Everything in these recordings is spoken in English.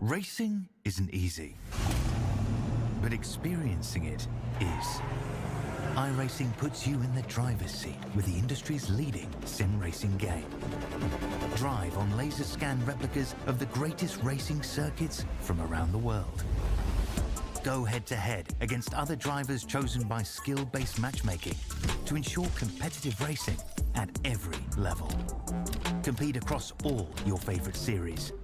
Racing isn't easy, but experiencing it is. iRacing puts you in the driver's seat with the industry's leading sim racing game. Drive on laser scan replicas of the greatest racing circuits from around the world. Go head-to-head against other drivers chosen by skill-based matchmaking to ensure competitive racing at every level. Compete across all your favorite series.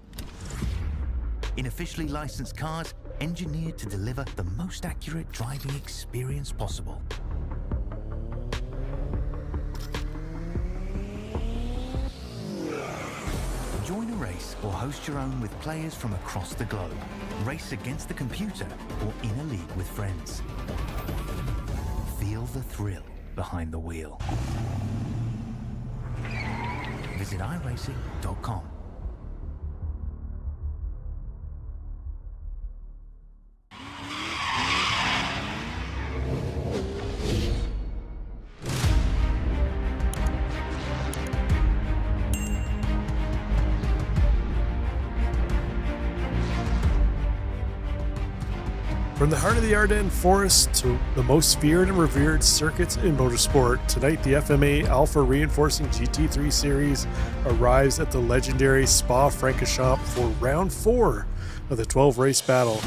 In officially licensed cars, engineered to deliver the most accurate driving experience possible. Join a race or host your own with players from across the globe. Race against the computer or in a league with friends. Feel the thrill behind the wheel. Visit iRacing.com. From the heart of the Ardennes Forest to the most feared and revered circuits in motorsport, tonight the FMA Alpha Reinforcing GT3 Series arrives at the legendary Spa-Francorchamps for round 4 of the 12-race battle.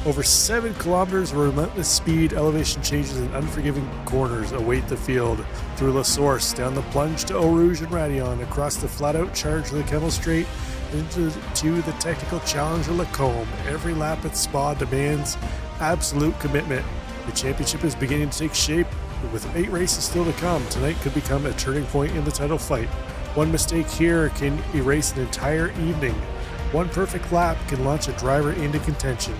Over 7 kilometers of relentless speed, elevation changes, and unforgiving corners await the field. Through La Source, down the plunge to Eau Rouge and Raidillon, across the flat-out charge of the Kemmel Straight, into the technical challenge of Lacombe. Every lap at Spa demands absolute commitment. The championship is beginning to take shape, but with 8 races still to come, tonight could become a turning point in the title fight. One mistake here can erase an entire evening. One perfect lap can launch a driver into contention.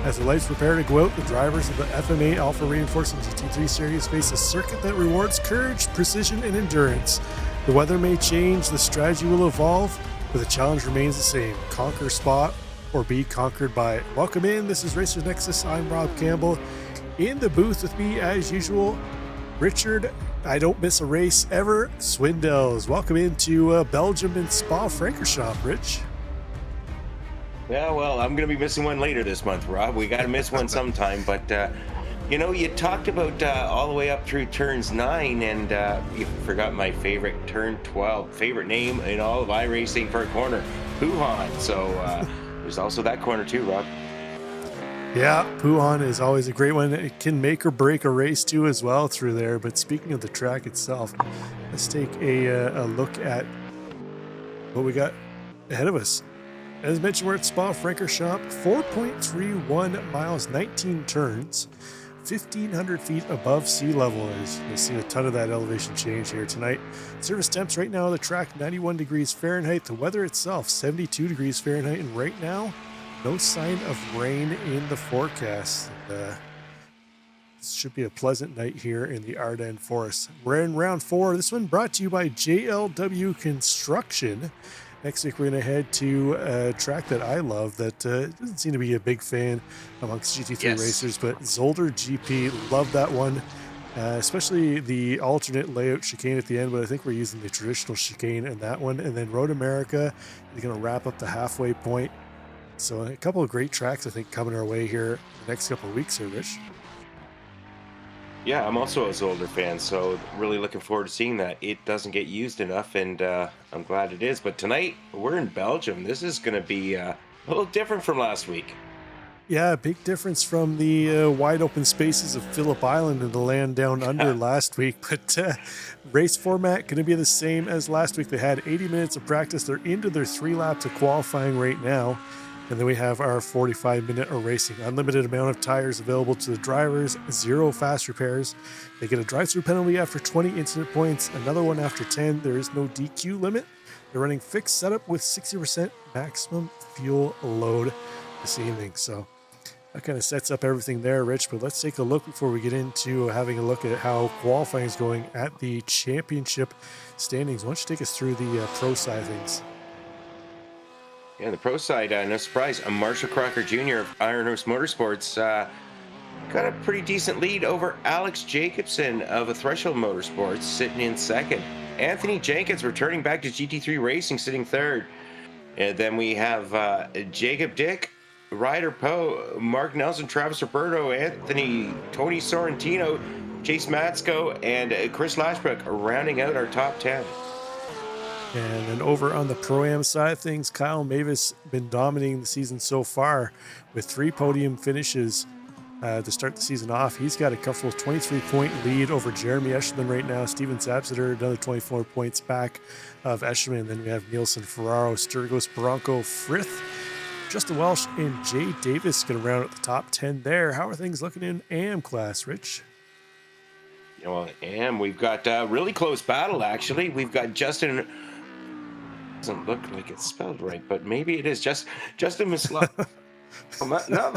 As the lights prepare to go out, the drivers of the FMA Alpha Reinforcing GT3 Series face a circuit that rewards courage, precision, and endurance. The weather may change, the strategy will evolve, but the challenge remains the same: conquer Spa or be conquered by it. Welcome in, this is Racers Nexus, I'm Rob Campbell. In the booth with me, as usual, Richard, I don't miss a race ever, Swindells. Welcome into Belgium and Spa-Francorchamps, Rich. Yeah, well, I'm going to be missing one later this month, Rob. We got to miss one sometime, but you know, you talked about all the way up through turns 9, and you forgot my favorite, turn 12, favorite name in all of iRacing for a corner, Puhan. So there's also that corner too, Rob. Yeah, Puhan is always a great one. It can make or break a race too as well through there. But speaking of the track itself, let's take a look at what we got ahead of us. As mentioned, we're at Spa-Francorchamps, 4.31 miles, 19 turns, 1,500 feet above sea level. As you'll see a ton of that elevation change here tonight. Service temps right now on the track, 91 degrees Fahrenheit. The weather itself, 72 degrees Fahrenheit. And right now, no sign of rain in the forecast. This should be a pleasant night here in the Ardennes Forest. We're in round 4. This one brought to you by JLW Construction. Next week, we're going to head to a track that I love that doesn't seem to be a big fan amongst GT3 racers, but Zolder GP. Love that one, especially the alternate layout chicane at the end, but I think we're using the traditional chicane in that one. And then Road America is going to wrap up the halfway point. So a couple of great tracks, I think, coming our way here the next couple of weeks here, Rich. Yeah, I'm also a Zolder fan, so really looking forward to seeing that. It doesn't get used enough, and I'm glad it is. But tonight, we're in Belgium. This is going to be a little different from last week. Yeah, big difference from the wide open spaces of Phillip Island and the land down under last week. But race format going to be the same as last week. They had 80 minutes of practice. They're into their 3 laps of qualifying right now. And then we have our 45-minute of racing. Unlimited amount of tires available to the drivers, 0 fast repairs. They get a drive-through penalty after 20 incident points, another one after 10. There is no DQ limit. They're running fixed setup with 60% maximum fuel load this evening. So that kind of sets up everything there, Rich. But let's take a look before we get into having a look at how qualifying is going at the championship standings. Why don't you take us through the pro side of things? Yeah, the pro side, no surprise, Marshall Crocker Jr. of Iron Horse Motorsports got a pretty decent lead over Alex Jacobson of a Threshold Motorsports, sitting in second. Anthony Jenkins returning back to GT3 Racing, sitting third. And then we have Jacob Dick Ryder Poe, Mark Nelson, Travis Roberto, Anthony, Tony Sorrentino, Chase Matsko, and Chris Lashbrook rounding out our top 10. And then over on the Pro-Am side of things, Kyle Mavis been dominating the season so far with 3 podium finishes to start the season off. He's got a comfortable 23-point lead over Jeremy Eshelman right now. Steven Zabsiter, another 24 points back of Eshelman. Then we have Nielsen, Ferraro, Sturgos, Bronco, Frith, Justin Welsh, and Jay Davis going to round out the top 10 there. How are things looking in AM class, Rich? Well, AM, we've got a really close battle, actually. We've got Justin... Doesn't look like it's spelled right, but maybe it is. Justin Misla. No,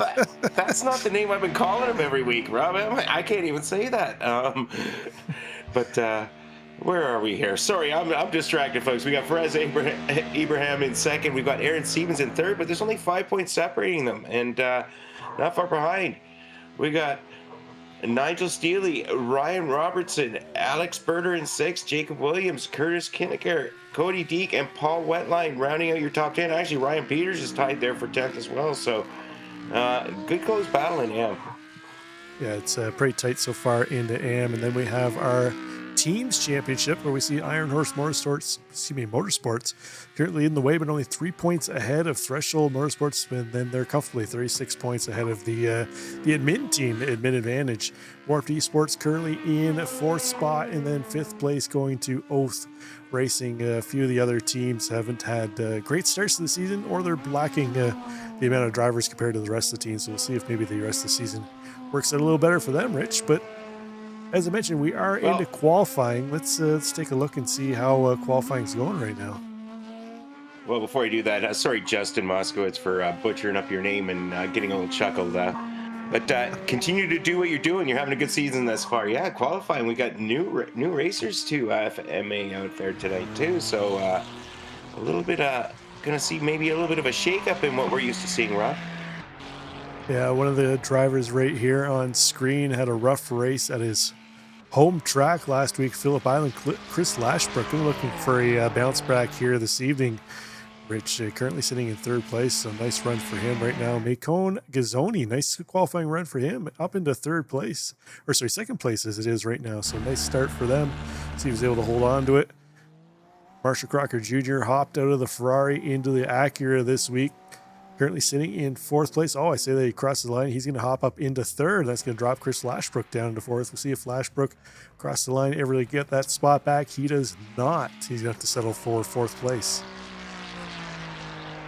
that's not the name I've been calling him every week, Rob. I can't even say that. But where are we here? Sorry, I'm distracted, folks. We got Perez Abraham in second. We've got Aaron Stevens in third, but there's only 5 points separating them, and not far behind. We got Nigel Steely, Ryan Robertson, Alex Berger in sixth, Jacob Williams, Curtis Kinneker, Cody Deek, and Paul Wetline rounding out your top 10. Actually, Ryan Peters is tied there for 10th as well. So, good close battle in AM. Yeah, it's pretty tight so far into AM. And then we have our Teams Championship where we see Iron Horse Motorsports currently in the way, but only 3 points ahead of Threshold Motorsports, and then they're comfortably 36 points ahead of the admin team, Admin Advantage. Warped Esports currently in 4th spot, and then 5th place going to Oath Racing. A few of the other teams haven't had great starts to the season, or they're lacking the amount of drivers compared to the rest of the team, so we'll see if maybe the rest of the season works out a little better for them, Rich. But as I mentioned, we are into qualifying. Let's take a look and see how qualifying's going right now. Well, before I do that, sorry, Justin Moskowitz, for butchering up your name and getting a little chuckled. But continue to do what you're doing. You're having a good season thus far. Yeah, qualifying. We got new racers to FMA out there tonight too. So a little bit gonna see maybe a little bit of a shakeup in what we're used to seeing, Rob. Yeah, one of the drivers right here on screen had a rough race at his home track last week, Phillip Island. Chris Lashbrook looking for a bounce back here this evening. Rich currently sitting in 3rd place, so nice run for him right now. Macon Gazzoni, nice qualifying run for him, up into 3rd place, or sorry, 2nd place as it is right now. So nice start for them. So he was able to hold on to it. Marshall Crocker Jr. hopped out of the Ferrari into the Acura this week. Currently sitting in 4th place. Oh, I say that he crosses the line. He's going to hop up into 3rd. That's going to drop Chris Lashbrook down into 4th. We'll see if Lashbrook crosses the line, ever really get that spot back. He does not. He's going to have to settle for 4th place.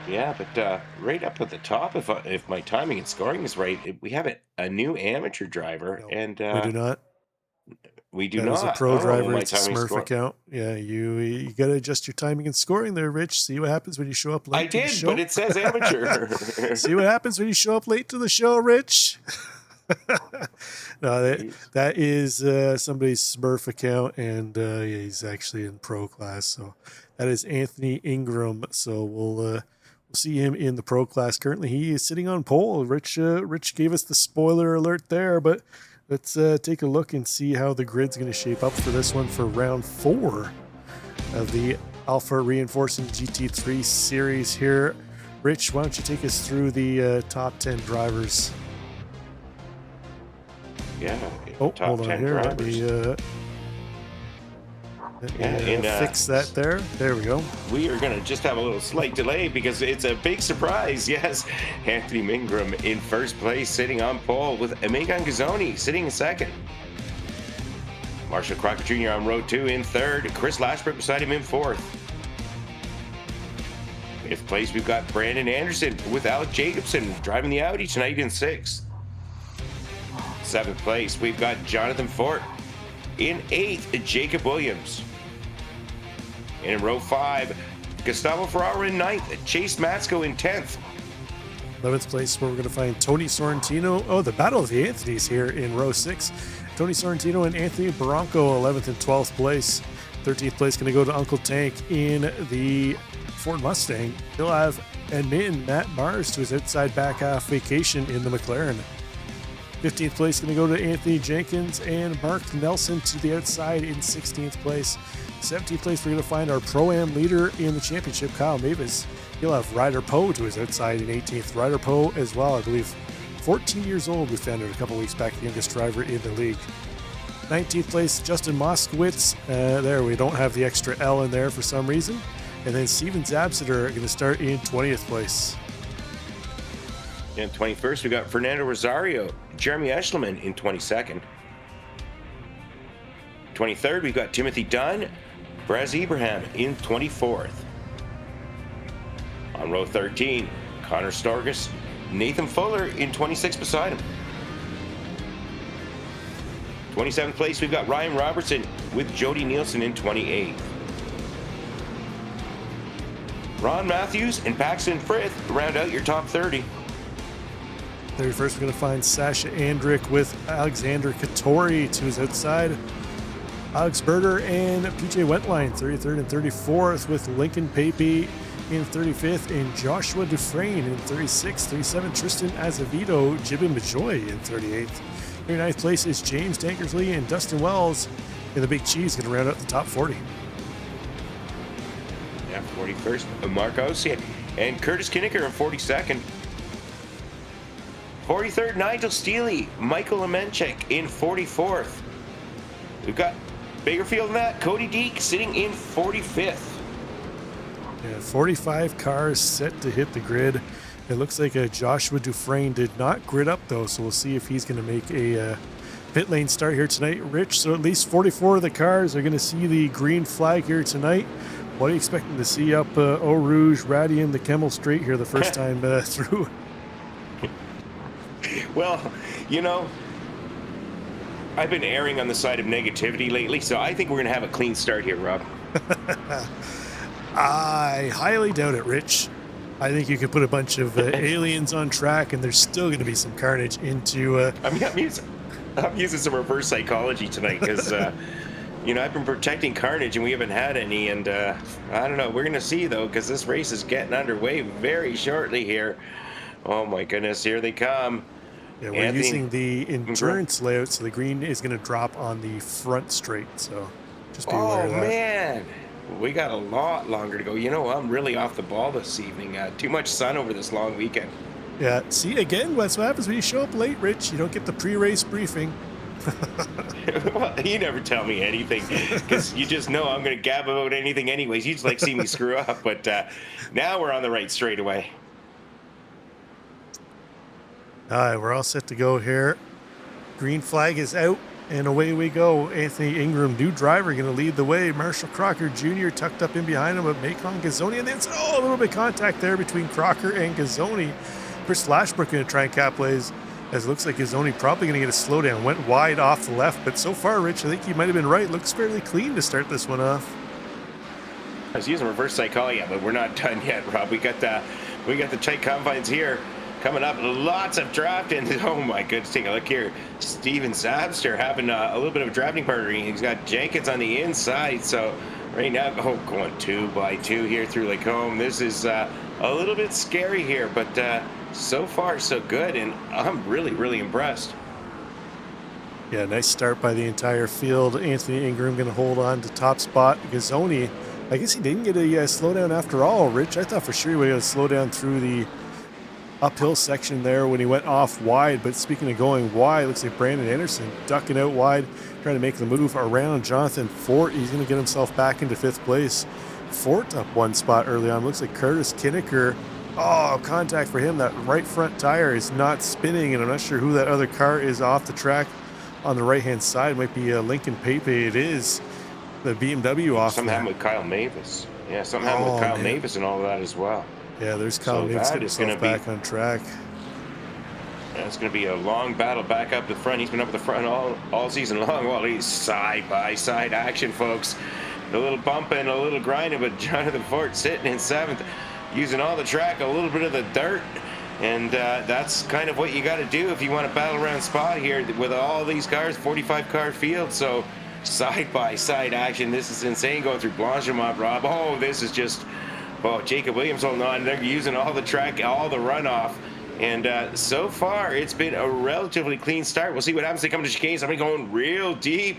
Yeah, but right up at the top, if my timing and scoring is right, we have a new amateur driver, No, and we do not. We do that not. Is a pro driver. It's a timing Smurf account. Yeah, you got to adjust your timing and scoring there, Rich. See what happens when you show up late. I did, but it says amateur. See what happens when you show up late to the show, Rich. No, that is somebody's Smurf account, and yeah, he's actually in pro class. So that is Anthony Ingram. So we'll see him in the pro class. Currently, he is sitting on pole. Rich gave us the spoiler alert there, but let's take a look and see how the grid's going to shape up for this one for round 4 of the Alpha Reinforcing GT3 series here. Rich, why don't you take us through the top 10 drivers? Yeah. Oh, hold on here. Let me fix that there. There we go. We are going to just have a little slight delay because it's a big surprise. Yes, Anthony Ingram in 1st place, sitting on pole, with Megan Gazzoni sitting in 2nd. Marshall Crocker Jr. on row 2 in 3rd. Chris Lashbrook beside him in 4th. 5th place, we've got Brandon Anderson with Alec Jacobson driving the Audi tonight in 6th. 7th place, we've got Jonathan Fort. In 8th, Jacob Williams. In row 5, Gustavo Ferraro in 9th, Chase Matsko in 10th. 11th place, where we're going to find Tony Sorrentino. Oh, the Battle of the Anthony's here in row 6. Tony Sorrentino and Anthony Barranco, 11th and 12th place. 13th place going to go to Uncle Tank in the Ford Mustang. He'll have admin Matt Mars to his outside back half vacation in the McLaren. 15th place going to go to Anthony Jenkins, and Mark Nelson to the outside in 16th place. 17th place, we're going to find our Pro-Am leader in the championship, Kyle Mavis. He'll have Ryder Poe to his outside in 18th. Ryder Poe as well, I believe, 14 years old. We found out a couple weeks back, the youngest driver in the league. 19th place, Justin Moskowitz. There, we don't have the extra L in there for some reason. And then Steven Zabsiter going to start in 20th place. In 21st, we got Fernando Rosario, Jeremy Eschleman in 22nd. 23rd, we've got Timothy Dunn, Braz Ibrahim in 24th. On row 13, Connor Storgus, Nathan Fuller in 26th beside him. 27th place, we've got Ryan Robertson with Jody Nielsen in 28th. Ron Matthews and Paxton Frith round out your top 30. 31st, we're going to find Sasha Andrick with Alexander Katori to his outside. Alex Berger and PJ Wentline, 33rd and 34th, with Lincoln Pepe in 35th and Joshua Dufresne in 36th. 37, Tristan Azevedo, Jibin Majoy in 38th. 39th place is James Tankersley and Dustin Wells in the Big Cheese, going to round out the top 40. Yeah, 41st, Mark Ossian and Curtis Kinnicker in 42nd. 43rd, Nigel Steele, Michael Amenchek in 44th. We've got bigger field than that, Cody Deek sitting in 45th. Yeah, 45 cars set to hit the grid. It looks like Joshua Dufresne did not grid up though, so we'll see if he's going to make a pit lane start here tonight, Rich. So at least 44 of the cars are going to see the green flag here tonight. What are you expecting to see up Eau Rouge, Radian, the Kemmel Straight here the first time through? Well, you know, I've been erring on the side of negativity lately, so I think we're going to have a clean start here, Rob. I highly doubt it, Rich. I think you could put a bunch of aliens on track, and there's still going to be some carnage into... I'm using some reverse psychology tonight because, you know, I've been protecting carnage, and we haven't had any, and I don't know. We're going to see, though, because this race is getting underway very shortly here. Oh, my goodness, here they come. Yeah, we're using the endurance layout, so the green is going to drop on the front straight, so just be aware of that. Oh, man. We got a lot longer to go. You know, I'm really off the ball this evening. Too much sun over this long weekend. Yeah, see, again, that's what happens when you show up late, Rich. You don't get the pre-race briefing. Well, you never tell me anything because you just know I'm going to gab about anything anyways. You just like see me screw up, but now we're on the right straightaway. All right, we're all set to go here. Green flag is out, and away we go. Anthony Ingram, new driver, going to lead the way. Marshall Crocker Jr. tucked up in behind him, but Macon Gazzoni, and then a little bit of contact there between Crocker and Gazzoni. Chris Lashbrook going to try and capitalize, as it looks like Gazzoni probably going to get a slowdown. Went wide off the left, but so far, Rich, I think you might have been right. Looks fairly clean to start this one off. I was using reverse psychology, but we're not done yet, Rob. We got the tight confines here. Coming up, lots of drafting. Oh my goodness, take a look here. Steven Zabster having a little bit of a drafting partner. He's got Jenkins on the inside. So right now, going 2 by 2 here through Lacombe. This is a little bit scary here, but so far so good, and I'm really, really impressed. Yeah, nice start by the entire field. Anthony Ingram going to hold on to top spot. Gazzoni, I guess he didn't get a slowdown after all, Rich. I thought for sure he would have a slowdown through the uphill section there when he went off wide. But speaking of going wide, looks like Brandon Anderson ducking out wide, trying to make the move around Jonathan Fort. He's going to get himself back into 5th place. Fort up 1 spot early on. Looks like Curtis Kinnicker. Oh, contact for him. That right front tire is not spinning, and I'm not sure who that other car is off the track on the right-hand side. It might be Lincoln Pepe. It is the BMW off. Something happened with Kyle Mavis. Yeah, something happened with Kyle Mavis and all of that as well. Yeah, there's Kyle Mavis getting himself back on track. Yeah, it's going to be a long battle back up the front. He's been up at the front all season long. Well, he's side-by-side action, folks. A little bumping, a little grinding, but Jonathan Fort sitting in 7th, using all the track, a little bit of the dirt. And that's kind of what you got to do if you want a battle around spot here with all these cars, 45-car field. So side-by-side action. This is insane going through Blanchimont, Rob. Oh, this is just... Oh, Jacob Williams holding on. They're using all the track, all the runoff. And so far, it's been a relatively clean start. We'll see what happens. They come to chicane. Somebody going real deep.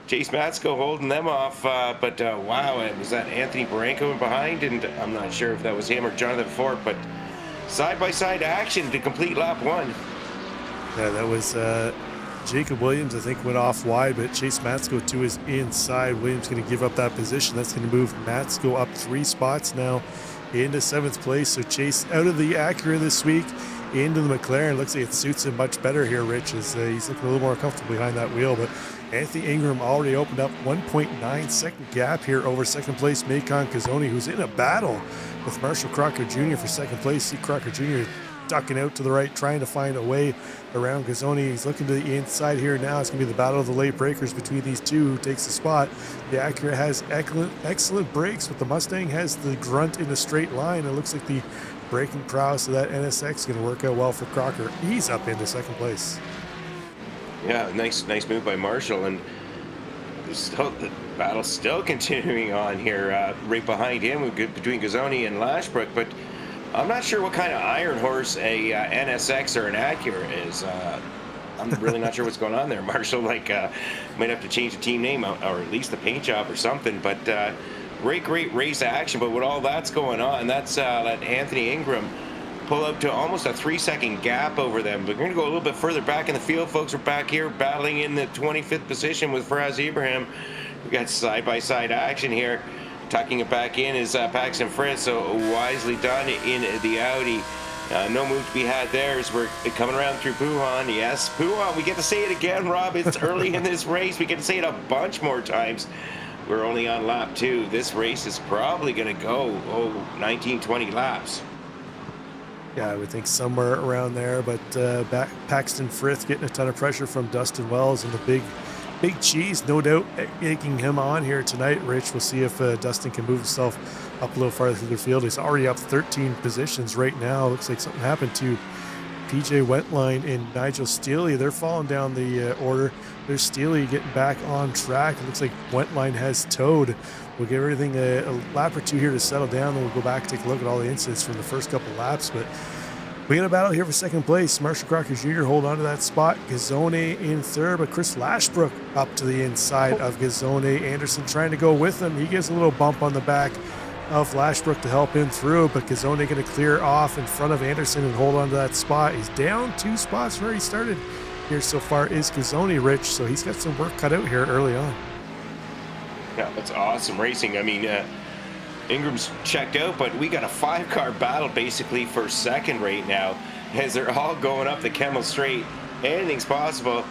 Chase Matsko holding them off. But wow, was that Anthony Baranko in behind? And I'm not sure if that was him or Jonathan Fort, but side-by-side action to complete lap 1. Yeah, that was Jacob Williams, I think, went off wide, but Chase Matsko to his inside. Williams going to give up that position. That's going to move Matsko up 3 spots now into 7th place. So Chase out of the Acura this week into the McLaren. Looks like it suits him much better here, Rich, as he's looking a little more comfortable behind that wheel. But Anthony Ingram already opened up 1.9 second gap here over 2nd place Macon Cazzoni, who's in a battle with Marshall Crocker Jr. for 2nd place. See Crocker Jr. ducking out to the right, trying to find a way around Gazzoni. He's looking to the inside here now. It's going to be the battle of the late breakers between these two. Who takes the spot? The Acura has excellent brakes, but the Mustang has the grunt in a straight line. It looks like the braking prowess of that NSX is going to work out well for Crocker. He's up into 2nd place. Yeah, nice move by Marshall, and still the battle's still continuing on here. Right behind him, between Gazzoni and Lashbrook, but I'm not sure what kind of iron horse a NSX or an Acura is. I'm really not sure what's going on there. Marshall might have to change the team name or at least the paint job or something. But great race action. But with all that's going on, that's let Anthony Ingram pull up to almost a 3-second gap over them. But we're going to go a little bit further back in the field, folks. We're back here battling in the 25th position with Faraz Ibrahim. We got side-by-side action here. Tucking it back in is Paxton Fritz, so wisely done in the Audi. No move to be had there as we're coming around through Puhan. Yes, Puhan, we get to say it again, Rob. It's early in this race. We get to say it a bunch more times. We're only on lap 2. This race is probably going to go, 19, 20 laps. Yeah, I would think somewhere around there, but Paxton Frith getting a ton of pressure from Dustin Wells and the big cheese, no doubt, egging him on here tonight, Rich. We'll see if Dustin can move himself up a little farther through the field. He's already up 13 positions right now. Looks like something happened to PJ Wentline and Nigel Steele. They're falling down the order. There's Steele getting back on track. It looks like Wentline has towed. We'll give everything a lap or 2 here to settle down, then we'll go back and take a look at all the incidents from the first couple laps. But we got a battle here for 2nd place. Marshall Crocker Jr. hold on to that spot. Gazzone in 3rd, but Chris Lashbrook up to the inside of Gazzone. Anderson trying to go with him. He gives a little bump on the back of Lashbrook to help him through, but Gazzone going to clear off in front of Anderson and hold on to that spot. He's down 2 spots where he started here so far is Gazzone, Rich, so he's got some work cut out here early on. Yeah, that's awesome racing. I mean, Ingram's checked out, but we got a 5-car battle basically for 2nd right now as they're all going up the Kemmel Straight. Anything's possible.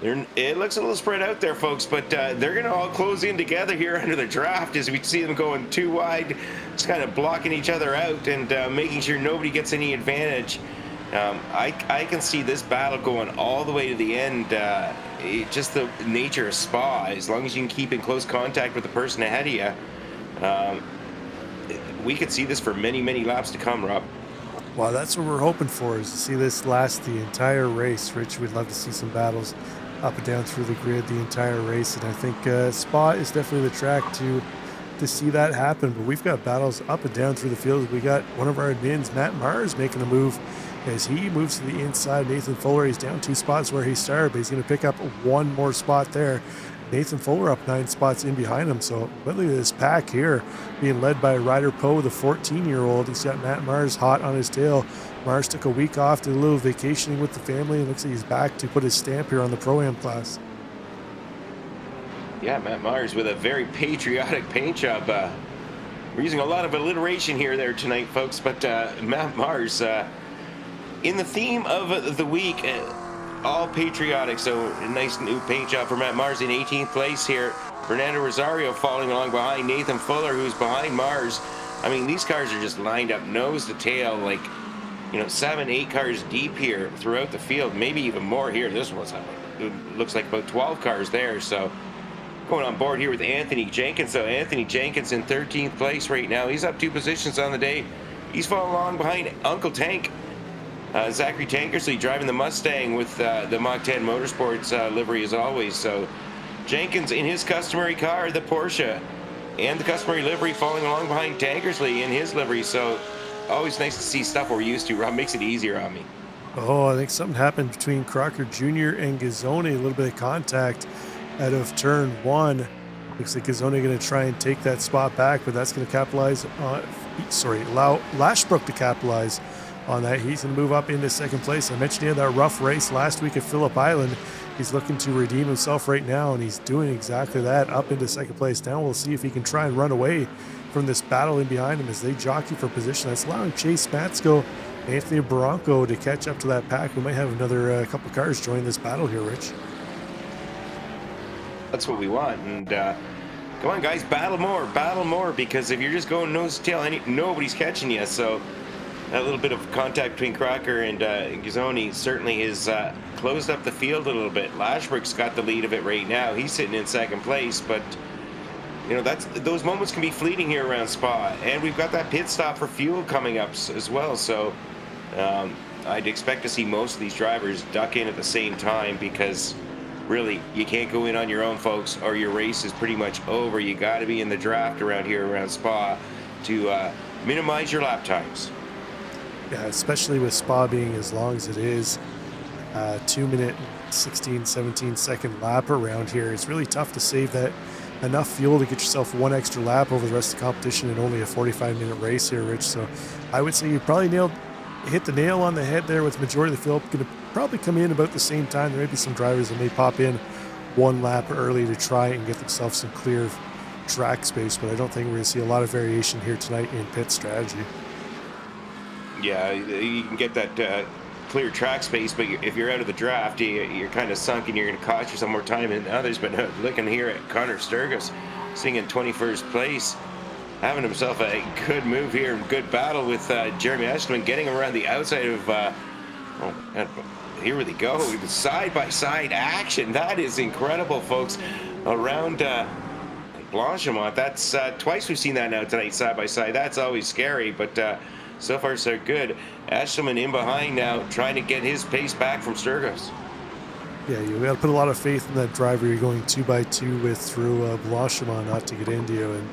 It looks a little spread out there, folks, but they're going to all close in together here under the draft as we see them going too wide, just kind of blocking each other out and making sure nobody gets any advantage. I can see this battle going all the way to the end. Just the nature of Spa, as long as you can keep in close contact with the person ahead of you, we could see this for many laps to come, Rob. Well, that's what we're hoping for, is to see this last the entire race. Rich, we'd love to see some battles up and down through the grid the entire race, and I think Spa is definitely the track to see that happen. But we've got battles up and down through the field. We got one of our admins, Matt Mars, making a move as he moves to the inside. Nathan Fuller, he's down 2 spots where he started, but he's going to pick up 1 more spot there. Nathan Fuller up 9 spots in behind him. So look at this pack here being led by Ryder Poe, the 14-year-old. He's got Matt Mars hot on his tail. Mars took a week off, did a little vacationing with the family, and looks like he's back to put his stamp here on the Pro-Am class. Yeah, Matt Mars with a very patriotic paint job. We're using a lot of alliteration here there tonight, folks, but Matt Mars, in the theme of the week, all patriotic, so a nice new paint job for Matt Mars in 18th place here. Fernando Rosario following along behind Nathan Fuller, who's behind Mars. I mean, these cars are just lined up nose to tail, like, 7, 8 cars deep here throughout the field, maybe even more here. This one's, it looks like about 12 cars there. So going on board here with Anthony Jenkins. So Anthony Jenkins in 13th place right now. He's up 2 positions on the day. He's following along behind Uncle Tank. Zachary Tankersley driving the Mustang with the Mach 10 Motorsports livery as always. So Jenkins in his customary car, the Porsche, and the customary livery following along behind Tankersley in his livery. So always nice to see stuff we're used to. Rob makes it easier on me. Oh, I think something happened between Crocker Jr. and Gazzone. A little bit of contact out of turn one. Looks like Gazzone going to try and take that spot back, but that's going to capitalize on, allow Lashbrook to capitalize on that. He's going to move up into second place. I mentioned he had that rough race last week at Phillip Island. He's looking to redeem himself right now, and he's doing exactly that, up into second place. Now we'll see if he can try and run away from this battle in behind him as they jockey for position. That's allowing Chase Matsko, Anthony Barranco to catch up to that pack. We might have another couple cars join this battle here, Rich. That's what we want. And come on, guys, battle more, because if you're just going nose to tail, nobody's catching you. So that little bit of contact between Crocker and Gazzone certainly has closed up the field a little bit. Lashbrook's got the lead of it right now. He's sitting in second place, but you know, those moments can be fleeting here around Spa, and we've got that pit stop for fuel coming up as well. So I'd expect to see most of these drivers duck in at the same time, because really you can't go in on your own, folks, or your race is pretty much over. You got to be in the draft around here around Spa to minimize your lap times. Yeah, especially with Spa being as long as it is, 2 minute 16, 17 second lap around here. It's really tough to save that enough fuel to get yourself one extra lap over the rest of the competition in only a 45-minute race here, Rich. So I would say you probably hit the nail on the head there with the majority of the field. Going to probably come in about the same time. There may be some drivers that may pop in one lap early to try and get themselves some clear track space, but I don't think we're going to see a lot of variation here tonight in pit strategy. Yeah, you can get that clear track space, but if you're out of the draft, you're kind of sunk, and you're going to cost yourself more time than others. But looking here at Connor Sturgis, sitting in 21st place, having himself a good move here, good battle with Jeremy Eshelman, getting around the outside of here we go, side-by-side action. That is incredible, folks, around Blanchimont. That's twice we've seen that now tonight, side-by-side. That's always scary, but so far so good. Eshelman in behind now, trying to get his pace back from Sturgis. Yeah, you got to put a lot of faith in that driver you're going 2x2 with through Blanchimont not to get into you, and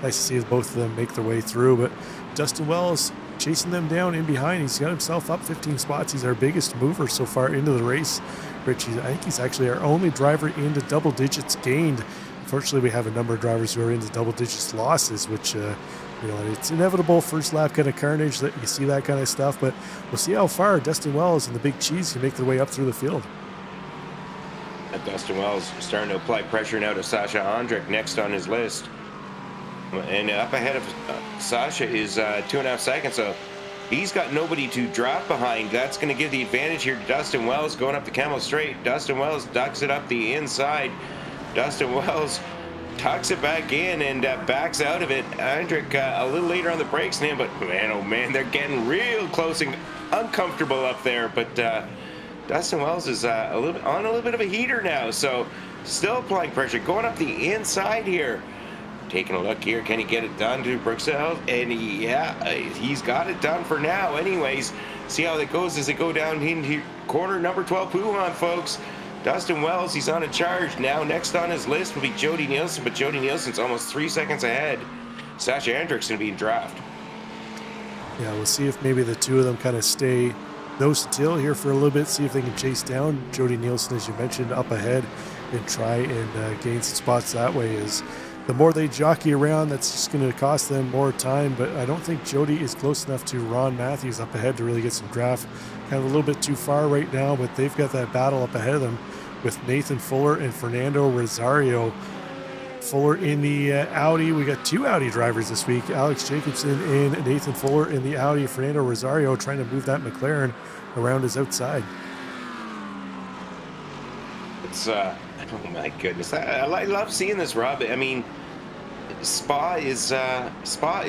nice to see both of them make their way through. But Dustin Wells chasing them down in behind. He's got himself up 15 spots. He's our biggest mover so far into the race. Rich, I think he's actually our only driver into double digits gained. Unfortunately, we have a number of drivers who are into double digits losses, which you know, it's inevitable first lap kind of carnage that you see that kind of stuff. But we'll see how far Dustin Wells and the Big Cheese can make their way up through the field. Dustin Wells starting to apply pressure now to Sasha Andrik next on his list. And up ahead of Sasha is 2.5 seconds, so he's got nobody to drop behind. That's going to give the advantage here to Dustin Wells going up the Camel Straight. Dustin Wells ducks it up the inside. Dustin Wells tucks it back in and backs out of it. Andrik a little later on the brakes now, but man, oh man, they're getting real close and uncomfortable up there. But Dustin Wells is a little bit of a heater now, so still applying pressure, going up the inside here. Taking a look here, can he get it done to Bruxelles? And yeah, he's got it done for now. Anyways, see how that goes as they go down into corner number 12 Puhan, folks. Dustin Wells, he's on a charge now. Next on his list will be Jody Nielsen, but Jody Nielsen's almost 3 seconds ahead. Sasha Andrik's going to be in draft. Yeah, we'll see if maybe the two of them kind of stay nose to tail here for a little bit, see if they can chase down Jody Nielsen, as you mentioned, up ahead, and try and gain some spots that way. Is the more they jockey around, that's just going to cost them more time, but I don't think Jody is close enough to Ron Matthews up ahead to really get some draft. Kind of a little bit too far right now, but they've got that battle up ahead of them with Nathan Fuller and Fernando Rosario. Fuller in the Audi. We got two Audi drivers this week, Alex Jacobson and Nathan Fuller in the Audi. Fernando Rosario trying to move that McLaren around his outside. It's oh my goodness, I love seeing this, Rob. I mean, Spa is Spa.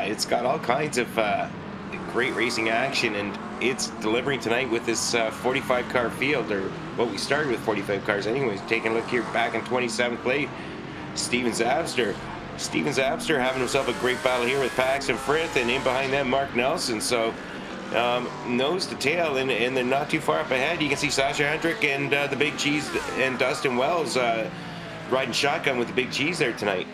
It's got all kinds of great racing action, and it's delivering tonight with this 45 car field, or well, we started with 45 cars anyways. Taking a look here back in 27th place, Steven Zabster having himself a great battle here with Paxton Frith, and in behind them Mark Nelson. So nose to tail, and they're not too far up ahead. You can see Sasha Andrik and the Big Cheese and Dustin Wells riding shotgun with the Big Cheese there tonight.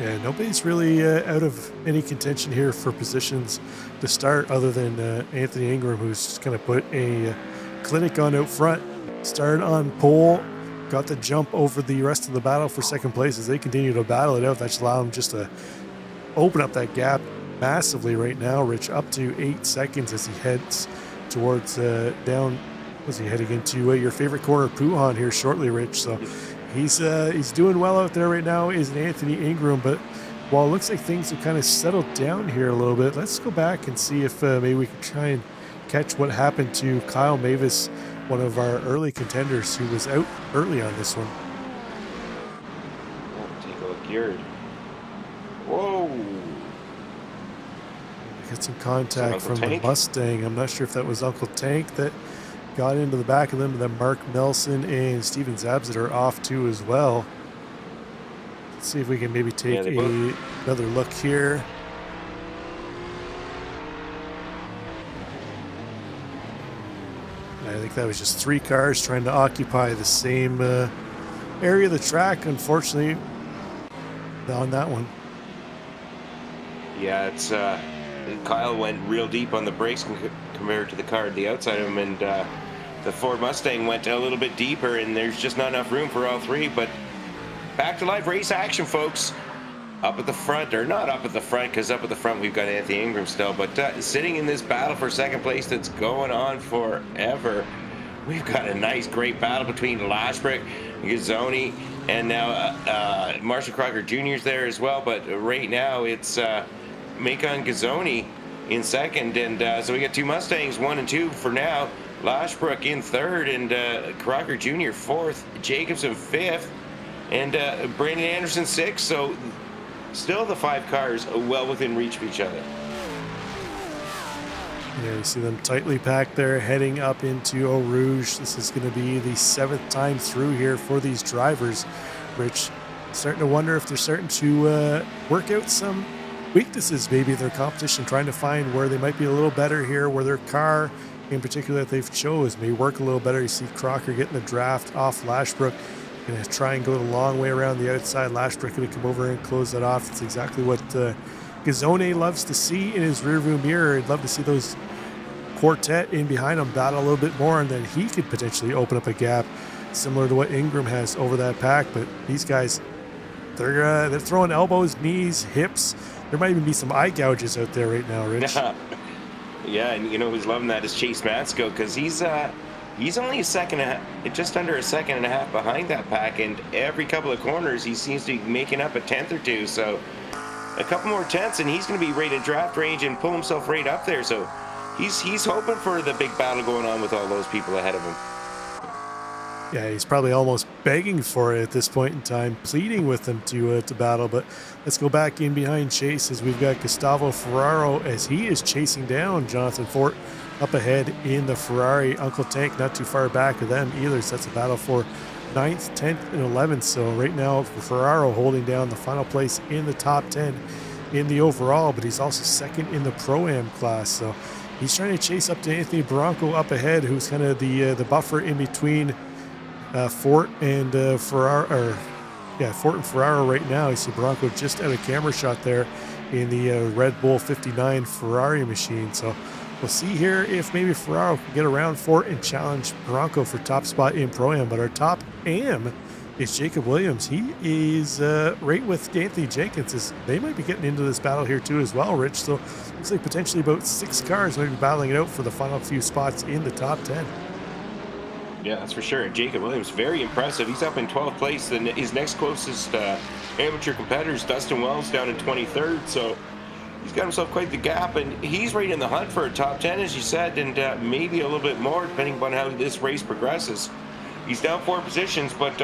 Yeah, nobody's really out of any contention here for positions to start other than Anthony Ingram, who's just going to put a clinic on out front. Started on pole, got the jump over the rest of the battle for second place as they continue to battle it out. That should allow him just to open up that gap massively right now, Rich, up to 8 seconds as he heads towards down. Was he heading into your favorite corner, Puhan, here shortly, Rich? So he's doing well out there right now, is Anthony Ingram. But while it looks like things have kind of settled down here a little bit, let's go back and see if maybe we can try and catch what happened to Kyle Mavis, one of our early contenders who was out early on this one. Oh, take a look here. Whoa. We got some contact from Tank? the Mustang. I'm not sure if that was Uncle Tank that got into the back of them, and then Mark Nelson and Steven Zabzit are off too as well. Let's see if we can maybe take another look here. I think that was just 3 cars trying to occupy the same area of the track, unfortunately, on that one. Yeah, it's Kyle went real deep on the brakes compared to the car at the outside of him, and the Ford Mustang went a little bit deeper, and there's just not enough room for all 3. But back to live race action, folks. Up at the front, or not up at the front, because up at the front we've got Anthony Ingram still, but sitting in this battle for second place that's going on forever, we've got a nice, great battle between Lashbrook, Gazzoni, and now Marshall Crocker Jr.'s there as well. But right now it's Macon Gazzoni in second, and so we got 2 Mustangs, 1 and 2 for now. Lashbrook in third, and Crocker Jr. fourth, Jacobson fifth, and Brandon Anderson sixth. So still the 5 cars well within reach of each other. Yeah, you see them tightly packed there heading up into Eau Rouge. This is going to be the 7th time through here for these drivers. Rich, starting to wonder if they're starting to work out some weaknesses, maybe their competition, trying to find where they might be a little better here, where their car in particular that they've chose may work a little better. You see Crocker getting the draft off Lashbrook. Going to try and go the long way around the outside. Lashbrook going to come over and close that off. It's exactly what Gazzone loves to see in his rearview mirror. I'd love to see those quartet in behind him battle a little bit more, and then he could potentially open up a gap similar to what Ingram has over that pack. But these guys, they're throwing elbows, knees, hips. There might even be some eye gouges out there right now, Rich. Yeah, and you know who's loving that is Chase Matsko, because he's only just under a second and a half behind that pack, and every couple of corners he seems to be making up a tenth or two. So a couple more tenths and he's going to be right in draft range and pull himself right up there. So he's hoping for the big battle going on with all those people ahead of him. Yeah, he's probably almost begging for it at this point in time, pleading with them to battle. But let's go back in behind Chase as we've got Gustavo Ferraro as he is chasing down Jonathan Fort up ahead in the Ferrari. Uncle Tank not too far back of them either. So that's a battle for 9th, 10th, and 11th. So right now Ferraro holding down the final place in the top 10 in the overall, but he's also second in the Pro-Am class. So he's trying to chase up to Anthony Barranco up ahead, who's kind of the buffer in between Fort and Ferraro. Fort and Ferraro right now. You see Barranco just at a camera shot there in the Red Bull 59 Ferrari machine. So we'll see here if maybe Ferraro can get around Fort and challenge Barranco for top spot in Pro-Am. But our top AM is Jacob Williams. He is right with Anthony Jenkins. They might be getting into this battle here too as well, Rich. So looks like potentially about 6 cars might be battling it out for the final few spots in the top 10. Yeah, that's for sure. Jacob Williams, very impressive. He's up in 12th place. And his next closest amateur competitor is Dustin Wells down in 23rd. So he's got himself quite the gap. And he's right in the hunt for a top 10, as you said, and maybe a little bit more, depending upon how this race progresses. He's down 4 positions, but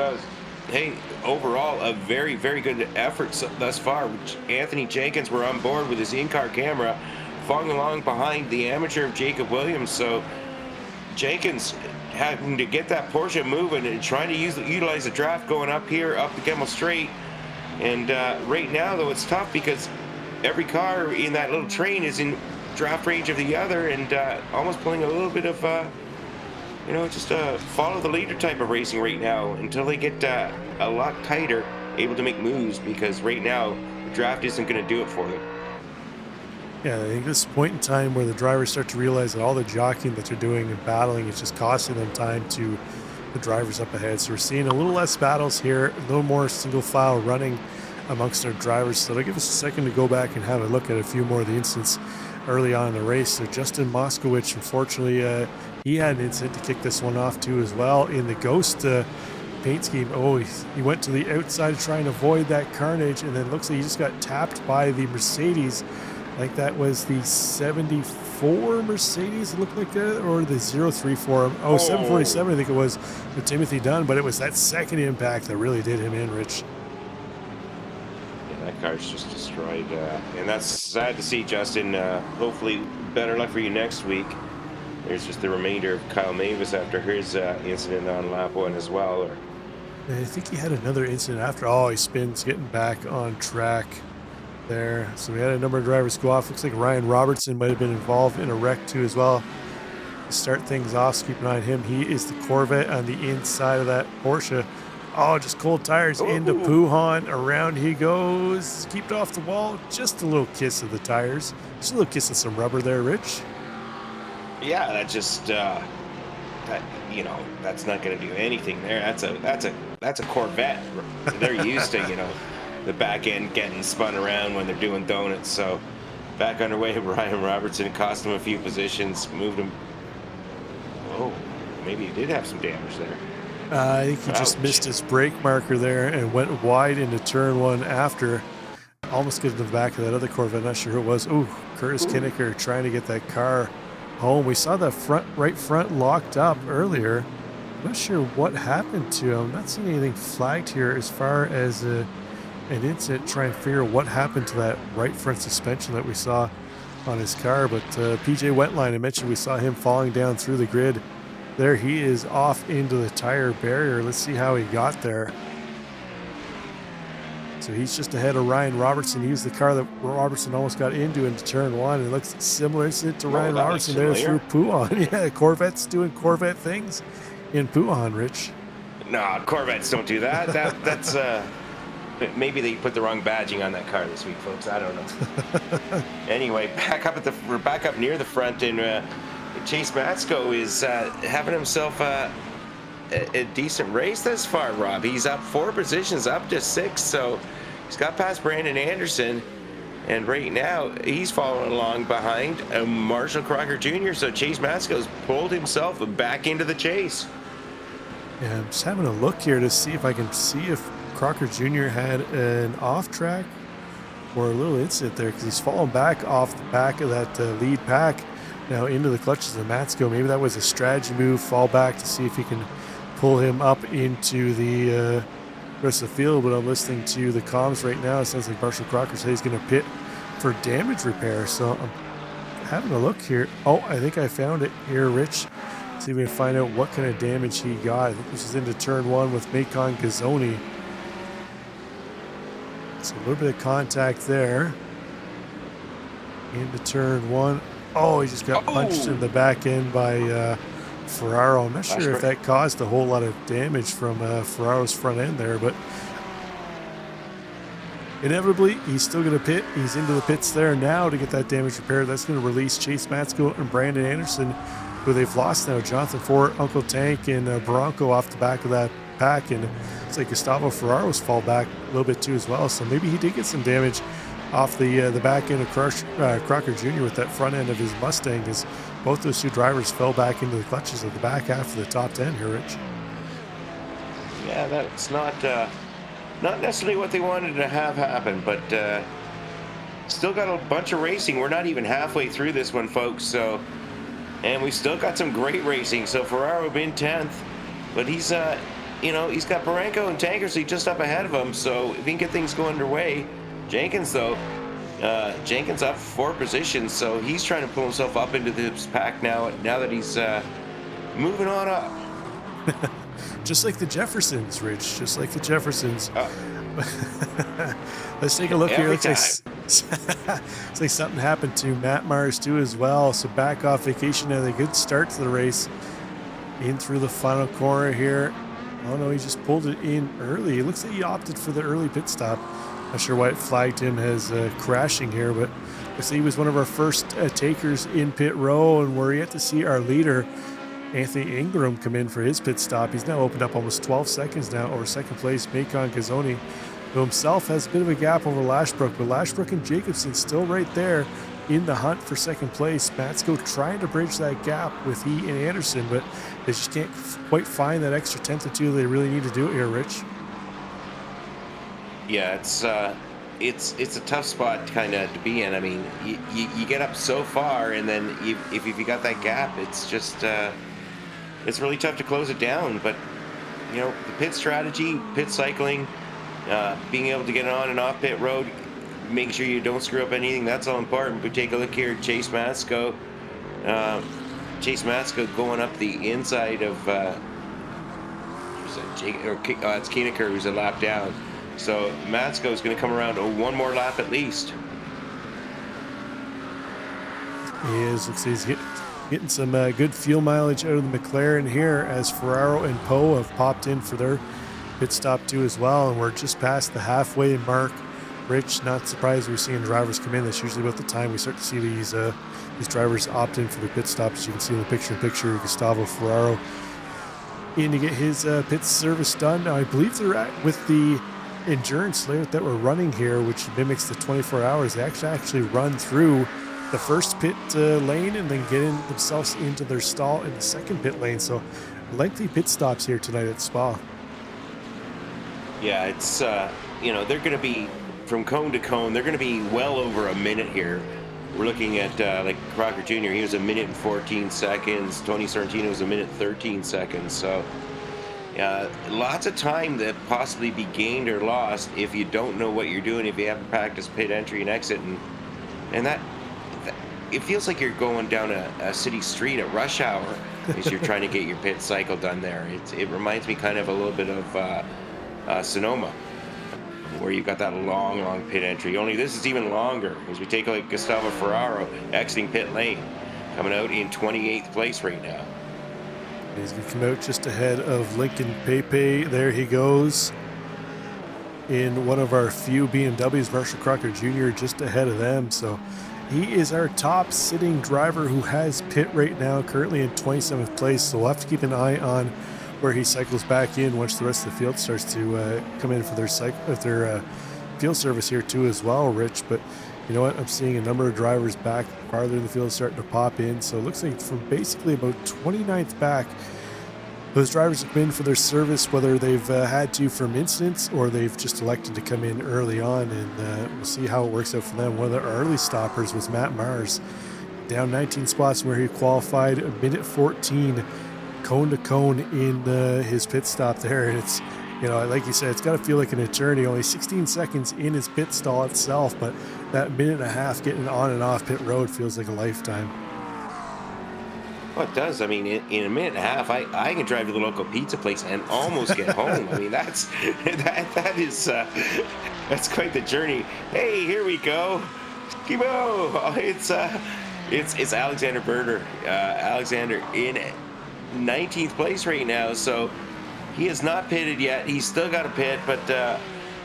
hey, overall, a very, very good effort thus far. Anthony Jenkins were on board with his in-car camera, following along behind the amateur of Jacob Williams. So Jenkins having to get that Porsche moving and trying to utilize the draft going up here, up the Gemmel Straight. And right now, though, it's tough because every car in that little train is in draft range of the other, and almost pulling a little bit of, just a follow the leader type of racing right now until they get a lot tighter, able to make moves, because right now the draft isn't going to do it for them. Yeah, I think this point in time where the drivers start to realize that all the jockeying that they're doing and battling is just costing them time to the drivers up ahead. So we're seeing a little less battles here, a little more single file running amongst our drivers. So it'll give us a second to go back and have a look at a few more of the incidents early on in the race. So Justin Moskowitz, unfortunately, he had an incident to kick this one off too as well in the Ghost paint scheme. Oh, he went to the outside to try and avoid that carnage, and then looks like he just got tapped by the Mercedes. I think that was the 74 Mercedes, it looked like, or the 034. Oh, 747, I think it was, with Timothy Dunn, but it was that second impact that really did him in, Rich. Yeah, that car's just destroyed. And that's sad to see, Justin. Hopefully, better luck for you next week. There's just the remainder of Kyle Mavis after his incident on lap 1 as well. I think he had another incident after. Oh, he spins, getting back on track there. So we had a number of drivers go off. Looks like Ryan Robertson might have been involved in a wreck too as well. To start things off, so keep an eye on him. He is the Corvette on the inside of that Porsche. Oh, just cold tires into Puhan. Around he goes. Keep it off the wall. Just a little kiss of the tires. Just a little kiss of some rubber there, Rich. Yeah, that just that, you know, that's not going to do anything there. That's a Corvette. They're used to, you know, the back end getting spun around when they're doing donuts. So back underway, Ryan Robertson cost him a few positions, moved him. Oh, maybe he did have some damage there. I think he just missed his brake marker there and went wide into turn 1 after. Almost getting to the back of that other Corvette. Not sure who it was. Ooh, Curtis Kinnicker trying to get that car home. We saw the right front locked up earlier. I'm not sure what happened to him. Not seeing anything flagged here as far as an incident. Trying to figure out what happened to that right front suspension that we saw on his car. But PJ Wetline, I mentioned we saw him falling down through the grid. There he is off into the tire barrier. Let's see how he got there. So he's just ahead of Ryan Robertson. He was the car that Robertson almost got into turn 1. It looks similar to Ryan Robertson there through Puhan. Yeah, Corvette's doing Corvette things in Puhan, Rich. No, Corvettes don't do that. That's maybe they put the wrong badging on that car this week, folks. I don't know. Anyway, we're back up near the front, and Chase Matsko is having himself a decent race thus far, Rob. He's up 4 positions, up to 6, so he's got past Brandon Anderson, and right now he's following along behind Marshall Crocker Jr., so Chase Matsko's pulled himself back into the chase. Yeah, I'm just having a look here to see if I can see if Crocker Jr. had an off-track or a little incident there, because he's fallen back off the back of that lead pack now into the clutches of Matsko. Maybe that was a strategy move, fall back to see if he can pull him up into the rest of the field. But I'm listening to the comms right now. It sounds like Marshall Crocker said he's going to pit for damage repair. So I'm having a look here. Oh, I think I found it here, Rich. See if we can find out what kind of damage he got. I think this is into turn 1 with Macon Gazzoni. So a little bit of contact there. Into turn 1. Oh, he just got punched in the back end by Ferraro. I'm not sure if that caused a whole lot of damage from Ferraro's front end there, but inevitably he's still going to pit. He's into the pits there now to get that damage repaired. That's going to release Chase Matsko and Brandon Anderson, who they've lost now. Jonathan Ford, Uncle Tank, and Bronco off the back of that pack, and it's like Gustavo Ferraro's fall back a little bit too as well. So maybe he did get some damage off the back end of Crocker Jr. with that front end of his Mustang, as both those two drivers fell back into the clutches of the back half of the top 10 here, Rich. Yeah, that's not necessarily what they wanted to have happen, but still got a bunch of racing. We're not even halfway through this one, folks. So, and we still got some great racing. So Ferraro been 10th, but he's he's got Barranco and Tankersley just up ahead of him. So if he can get things going underway. Jenkins, though, Jenkins up 4 positions, so he's trying to pull himself up into this pack now that he's moving on up. Just like the Jeffersons, Rich. Just like the Jeffersons. Let's take a look here. Looks like something happened to Matt Mars too as well. So back off vacation had a good start to the race. In through the final corner here. Oh no, he just pulled it in early. It looks like he opted for the early pit stop. Not sure why it flagged him as crashing here, but I see he was one of our first takers in pit row, and we're yet to see our leader, Anthony Ingram, come in for his pit stop. He's now opened up almost 12 seconds now over second place, Macon Gazzoni, who himself has a bit of a gap over Lashbrook, but Lashbrook and Jacobson still right there in the hunt for second place. Matsko trying to bridge that gap with he and Anderson, but they just can't quite find that extra tenth or two they really need to do it here, Rich. Yeah, it's a tough spot kind of to be in. I mean, you get up so far, and then if you got that gap, it's just it's really tough to close it down. But you know, the pit strategy, pit cycling, being able to get on and off pit road, make sure you don't screw up anything, that's all important. But take a look here, Chase Matsko going up the inside of it's Koeniger who's a lap down. So Matsko is going to come around one more lap at least. He is. Looks like he's getting some good fuel mileage out of the McLaren here, as Ferraro and Poe have popped in for their pit stop too as well. And we're just past the halfway mark. Rich, not surprised we're seeing drivers come in. That's usually about the time we start to see these drivers opt in for their pit stop. As you can see in the picture, Gustavo Ferraro in to get his pit service done. Now I believe they're at with the endurance layout that we're running here, which mimics the 24 hours. They actually run through the first pit lane and then get themselves into their stall in the second pit lane. So lengthy pit stops here tonight at Spa. Yeah, it's you know, they're going to be from cone to cone. They're going to be well over a minute here. We're looking at like Crocker Jr. He was a minute and 14 seconds. Tony Sorrentino was a minute 13 seconds. So lots of time that possibly be gained or lost if you don't know what you're doing, if you haven't practiced pit entry and exit, and that it feels like you're going down a city street at rush hour as you're trying to get your pit cycle done there. It reminds me kind of a little bit of Sonoma, where you've got that long pit entry. Only this is even longer as we take a look at Gustavo Ferraro exiting pit lane, coming out in 28th place right now. He's going to come out just ahead of Lincoln Pepe. There he goes in one of our few BMWs, Marshall Crocker Jr. just ahead of them. So he is our top sitting driver who has pit right now, currently in 27th place. So we'll have to keep an eye on where he cycles back in once the rest of the field starts to come in for their field service here too as well, Rich. But you know what? I'm seeing a number of drivers back farther in the field starting to pop in. So it looks like from basically about 29th back, those drivers have been for their service, whether they've had to from incidents or they've just elected to come in early on. And we'll see how it works out for them. One of the early stoppers was Matt Mars, down 19 spots where he qualified a minute 14 cone to cone in his pit stop there. And it's, you know, like you said, it's got to feel like an eternity. Only 16 seconds in his pit stall itself, but that minute and a half getting on and off pit road feels like a lifetime. Well, it does. I mean, in a minute and a half, I can drive to the local pizza place and almost get home. I mean, that's quite the journey. Hey, here we go, Skimo. It's Alexander Berger. Alexander in 19th place right now, so he has not pitted yet. He's still got a pit, but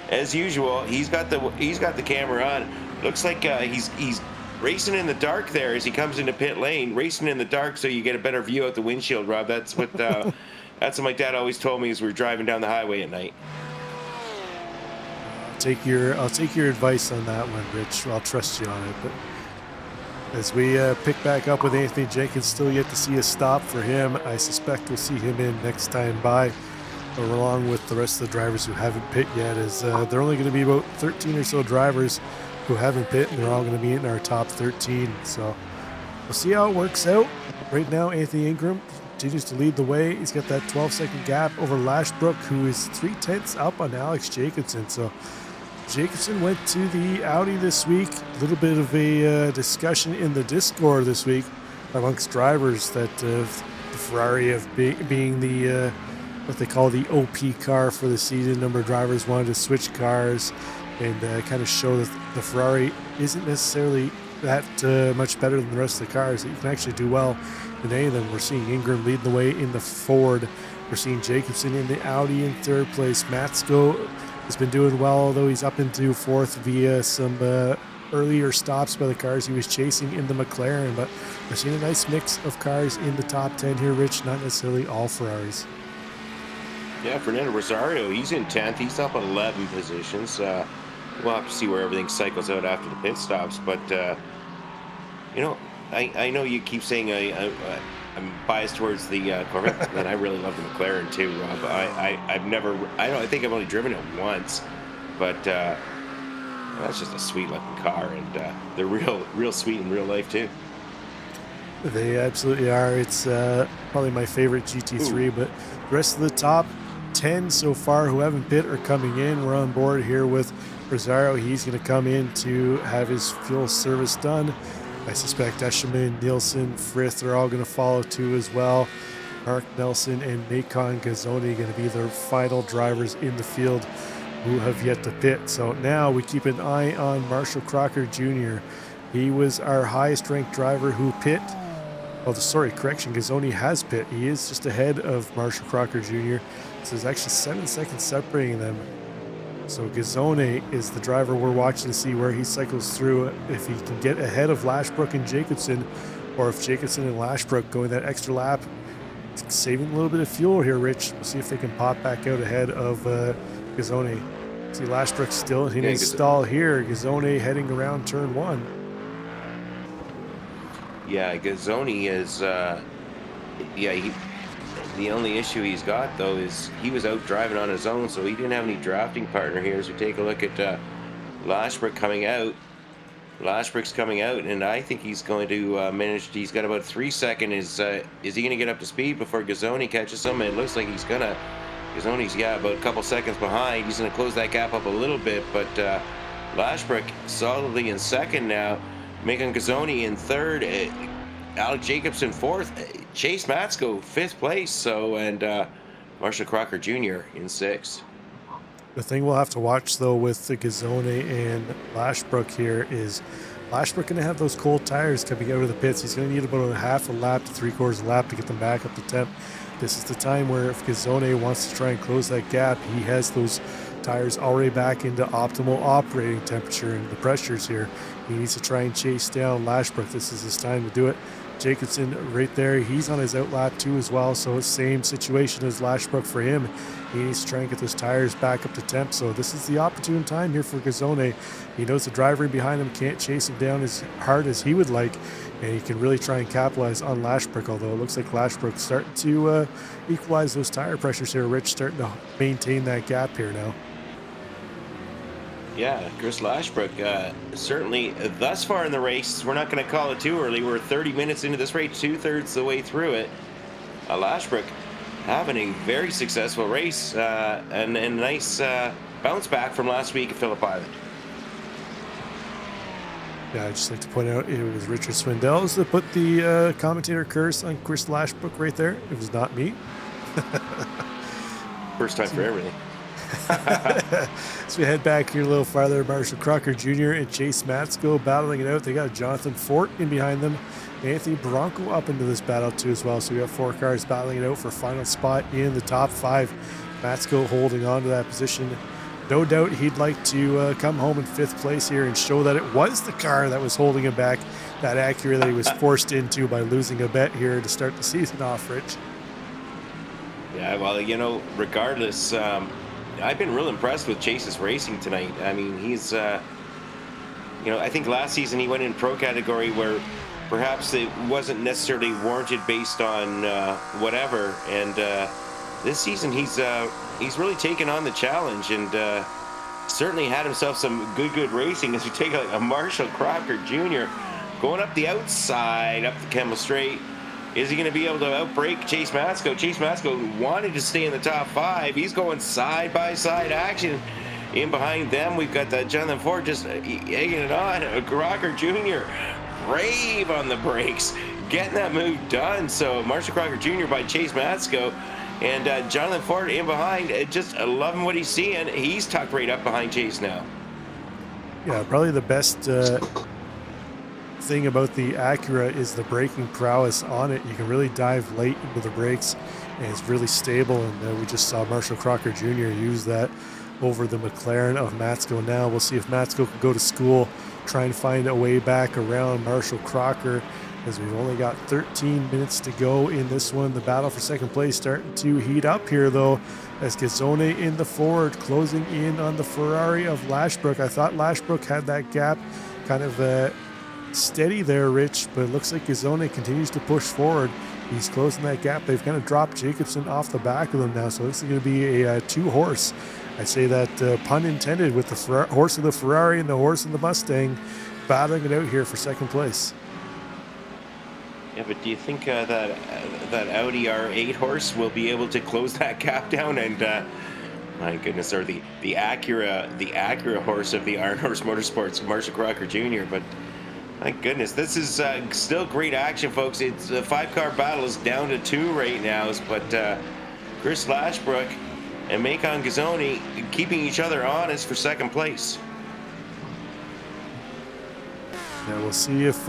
as usual, he's got the camera on. Looks like he's racing in the dark there as he comes into pit lane, racing in the dark so you get a better view out the windshield, Rob. That's what my dad always told me as we were driving down the highway at night. I'll take your advice on that one, Rich. I'll trust you on it. But as we pick back up with Anthony Jenkins, still yet to see a stop for him. I suspect we'll see him in next time by, along with the rest of the drivers who haven't pit yet, as there are only going to be about 13 or so drivers who haven't pit, and they're all going to be in our top 13. So we'll see how it works out. Right now, Anthony Ingram continues to lead the way. He's got that 12-second gap over Lashbrook, who is 3/10 up on Alex Jacobson. So Jacobson went to the Audi this week. A little bit of a discussion in the Discord this week amongst drivers that the Ferrari of being the what they call the OP car for the season. A number of drivers wanted to switch cars and kind of show that the Ferrari isn't necessarily that much better than the rest of the cars, that you can actually do well in any of them. We're seeing Ingram lead the way in the Ford. We're seeing Jacobson in the Audi in third place. Matsko has been doing well, although he's up into fourth via some earlier stops by the cars he was chasing in the McLaren. But we're seeing a nice mix of cars in the top 10 here, Rich, not necessarily all Ferraris. Yeah, Fernando Rosario, he's in 10th. He's up 11 positions. We'll have to see where everything cycles out after the pit stops. But, you know, I know you keep saying I'm biased towards the Corvette, and I really love the McLaren too, Rob. I think I've only driven it once, but that's just a sweet looking car, and they're real sweet in real life too. They absolutely are. It's probably my favorite GT3. Ooh. But the rest of the top 10 so far who haven't pit are coming in. We're on board here with Rosario. He's going to come in to have his fuel service done. I suspect Eshelman, Nielsen, Frith are all going to follow too as well. Mark Nelson and Macon Gazzoni going to be the final drivers in the field who have yet to pit. So now we keep an eye on Marshall Crocker Jr. He was our highest ranked driver who pit. Oh, sorry, correction. Gazzoni has pit. He is just ahead of Marshall Crocker Jr. So there's actually 7 seconds separating them. So Gazzoni is the driver we're watching to see where he cycles through, if he can get ahead of Lashbrook and Jacobson, or if Jacobson and Lashbrook going that extra lap, saving a little bit of fuel here, Rich. We'll see if they can pop back out ahead of Gazzoni. See Lashbrook still in his stall here. Gazzoni heading around turn 1. Yeah, Gazzoni is, the only issue he's got, though, is he was out driving on his own, so he didn't have any drafting partner here. As we take a look at Lashbrook coming out. Lashbrook's coming out, and I think he's going to manage. He's got about 3 seconds. Is he going to get up to speed before Gazzoni catches him? It looks like he's going to. Gazzoni's, about a couple seconds behind. He's going to close that gap up a little bit, but Lashbrook solidly in second now. Macon Gazzoni in third. Alex Jacobson fourth. Chase Matsko fifth place. So, and Marshall Crocker Jr. in sixth. The thing we'll have to watch, though, with the Gazzoni and Lashbrook here is Lashbrook going to have those cold tires coming out of the pits. He's going to need about a half a lap to 3/4 lap to get them back up to temp. This is the time where if Gazzoni wants to try and close that gap, he has those tires already back into optimal operating temperature and the pressures here. He needs to try and chase down Lashbrook. This is his time to do it. Jacobson right there, he's on his outlap too as well, so same situation as Lashbrook for him. He needs to try and get those tires back up to temp, so this is the opportune time here for Gazzoni. He knows the driver behind him can't chase him down as hard as he would like, and he can really try and capitalize on Lashbrook, although it looks like Lashbrook's starting to equalize those tire pressures here. Rich starting to maintain that gap here now. Yeah, Chris Lashbrook, certainly thus far in the race, we're not going to call it too early. We're 30 minutes into this race, 2/3 the way through it. Lashbrook having a very successful race and a nice bounce back from last week at Phillip Island. Yeah, I'd just like to point out it was Richard Swindells that put the commentator curse on Chris Lashbrook right there. It was not me. First time for everything. So we head back here a little farther. Marshall Crocker Jr. and Chase Matsko battling it out. They got Jonathan Fort in behind them. Anthony Bronco up into this battle too as well. So we got 4 cars battling it out for final spot in the top 5. Matsko holding on to that position. No doubt he'd like to come home in 5th place here and show that it was the car that was holding him back. That Acura that he was forced into by losing a bet here to start the season off, Rich. Yeah, well, regardless, I've been real impressed with Chase's racing tonight. I mean, he's, I think last season he went in pro category where perhaps it wasn't necessarily warranted based on whatever. And this season he's really taken on the challenge and certainly had himself some good racing. As we take a Marshall Crocker Jr. going up the outside, up the Kemmel Straight. Is he going to be able to outbrake Chase Matsko? Chase Matsko wanted to stay in the top 5. He's going side-by-side action. In behind them, we've got Jonathan Ford just egging it on. Crocker Jr. brave on the brakes, getting that move done. So Marshall Crocker Jr. by Chase Matsko. And Jonathan Ford in behind, just loving what he's seeing. He's tucked right up behind Chase now. Yeah, probably the best thing about the Acura is the braking prowess on it. You can really dive late into the brakes and it's really stable, and we just saw Marshall Crocker Jr. use that over the McLaren of Matsko now. We'll see if Matsko can go to school, try and find a way back around Marshall Crocker, as we've only got 13 minutes to go in this one. The battle for second place starting to heat up here, though, as Gazzone in the Ford closing in on the Ferrari of Lashbrook. I thought Lashbrook had that gap kind of steady there, Rich, but it looks like Gazzone continues to push forward. He's closing that gap. They've kind of dropped Jacobson off the back of them now, so this is going to be a two-horse. I say that pun intended, with the horse of the Ferrari and the horse of the Mustang battling it out here for second place. Yeah, but do you think that Audi R8 horse will be able to close that gap down? And my goodness, or the Acura horse of the Iron Horse Motorsports, Marshall Crocker Jr. But my goodness, this is still great action, folks. It's a 5-car battle is down to 2 right now, but Chris Lashbrook and Macon Gazzone keeping each other honest for second place. Yeah, we'll see if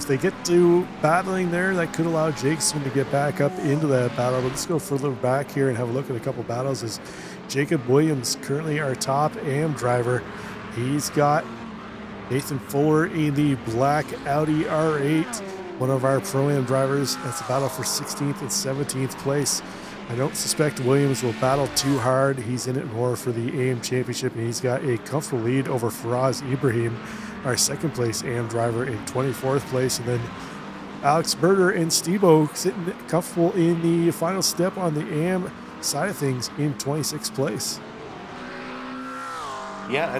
they get to battling there. That could allow Jakeson to get back up into that battle. But let's go further back here and have a look at a couple battles. As Jacob Williams, currently our top AM driver, he's got Nathan Fuller in the black Audi R8, one of our Pro-Am drivers. That's a battle for 16th and 17th place. I don't suspect Williams will battle too hard. He's in it more for the AM Championship, and he's got a comfortable lead over Faraz Ibrahim, our second place AM driver, in 24th place. And then Alex Berger and Stebo sitting comfortable in the final step on the AM side of things in 26th place. Yeah,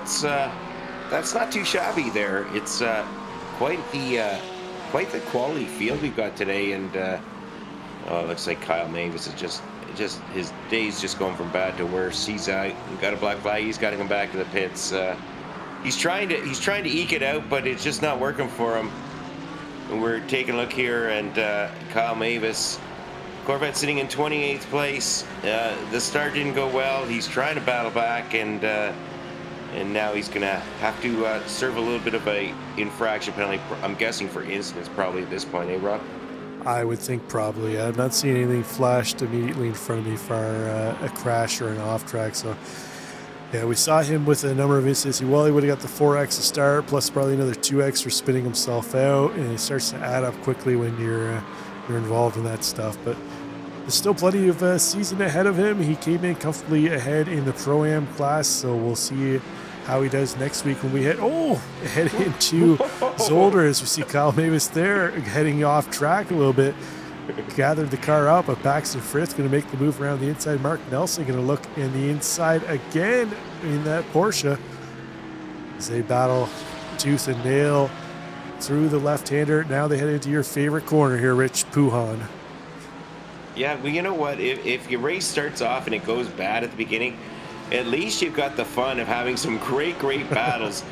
that's not too shabby there. It's quite the quality field we've got today. And it looks like Kyle Mavis is just his day's just going from bad to worse. He's got a black flag. He's got to come back to the pits. He's trying to eke it out, but it's just not working for him. And we're taking a look here, and Kyle Mavis, Corvette sitting in 28th place. The start didn't go well. He's trying to battle back, and now he's gonna have to serve a little bit of a infraction penalty. I'm guessing for incidents probably at this point, eh, Rob? I would think probably. I'm not seeing anything flashed immediately in front of me for a crash or an off track. So, yeah, we saw him with a number of incidents. Well, he would have got the 4X to start, plus probably another 2X for spinning himself out, and it starts to add up quickly when you're involved in that stuff. But there's still plenty of season ahead of him. He came in comfortably ahead in the Pro-Am class, so we'll see how he does next week when we head into Zolder, as we see Kyle Mavis there heading off track a little bit. Gathered the car up, but Paxton Fritz going to make the move around the inside. Mark Nelson going to look in the inside again in that Porsche as they battle tooth and nail through the left-hander. Now they head into your favorite corner here, Rich Puhan. Yeah, well, you know what? If your race starts off and it goes bad at the beginning, at least you've got the fun of having some great battles.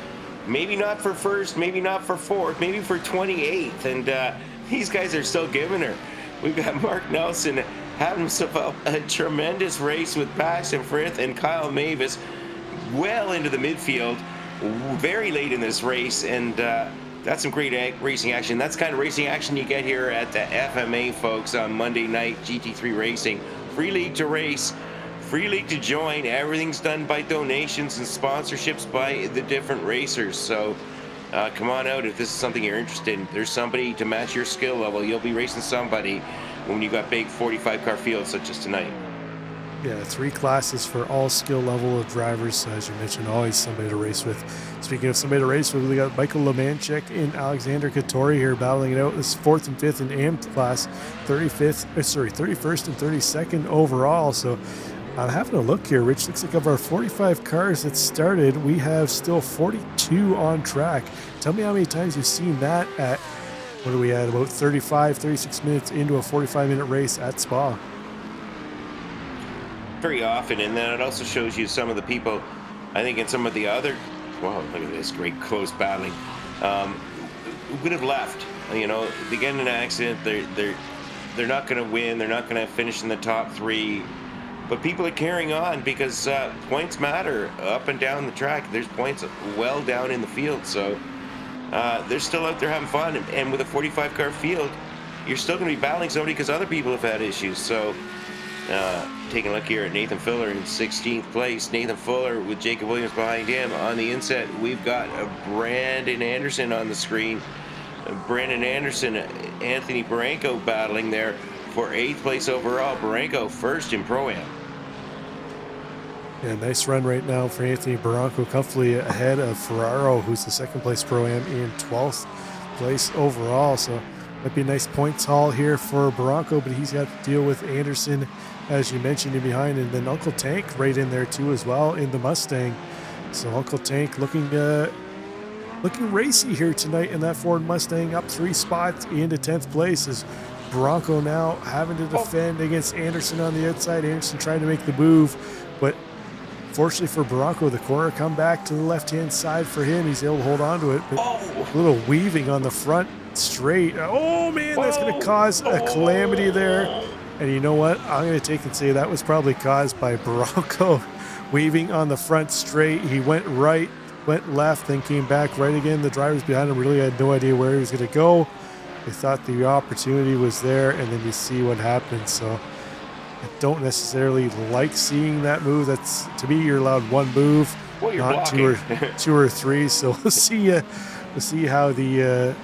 Maybe not for first, maybe not for fourth, maybe for 28th. And these guys are still giving her. We've got Mark Nelson having himself a tremendous race with Paxton Frith and Kyle Mavis well into the midfield very late in this race. And that's some great racing action. That's the kind of racing action you get here at the FMA, folks, on Monday night. GT3 Racing. Free league to race. Free league to join. Everything's done by donations and sponsorships by the different racers. So come on out if this is something you're interested in. There's somebody to match your skill level. You'll be racing somebody when you've got big 45-car fields such as tonight. Yeah, 3 classes for all skill level of drivers. So as you mentioned, always somebody to race with. Speaking of somebody to race with, we got Michael Lemanchek and Alexander Katori here battling it out. This 4th and 5th in AM class, 31st and 32nd overall. So I'm having a look here, Rich. Looks like of our 45 cars that started, we have still 42 on track. Tell me how many times you've seen that at, what are we at, about 36 minutes into a 45-minute race at Spa. Very often, and then it also shows you some of the people, I think in some of the other, wow, look at this great close battling, would have left. You know, they get in an accident, they're not going to win, they're not going to finish in the top 3. But people are carrying on because points matter up and down the track. There's points well down in the field. So they're still out there having fun. And with a 45-car field, you're still going to be battling somebody because other people have had issues. So Taking a look here at Nathan Fuller in 16th place. Nathan Fuller with Jacob Williams behind him. On the inset, we've got Brandon Anderson on the screen. Brandon Anderson, Anthony Barranco battling there for 8th place overall. Barranco first in Pro-Am. Yeah, nice run right now for Anthony Barranco, comfortably ahead of Ferraro, who's the 2nd place Pro-Am in 12th place overall. So might be a nice points haul here for Barranco, but he's got to deal with Anderson, as you mentioned, in behind, and then Uncle Tank right in there too as well in the Mustang. So Uncle Tank looking racy here tonight in that Ford Mustang, up 3 spots into 10th place, as Barranco now having to defend against Anderson on the outside. Anderson trying to make the move, but fortunately for Barranco, the corner come back to the left-hand side for him. He's able to hold on to it, but a little weaving on the front straight. Oh man, that's going to cause a calamity there. And you know what? I'm going to take and say that was probably caused by Barranco weaving on the front straight. He went right, went left, then came back right again. The drivers behind him really had no idea where he was going to go. They thought the opportunity was there, and then you see what happened. So I don't necessarily like seeing that move. That's, to me, you're allowed 1 move, not two or 3. So we'll see how the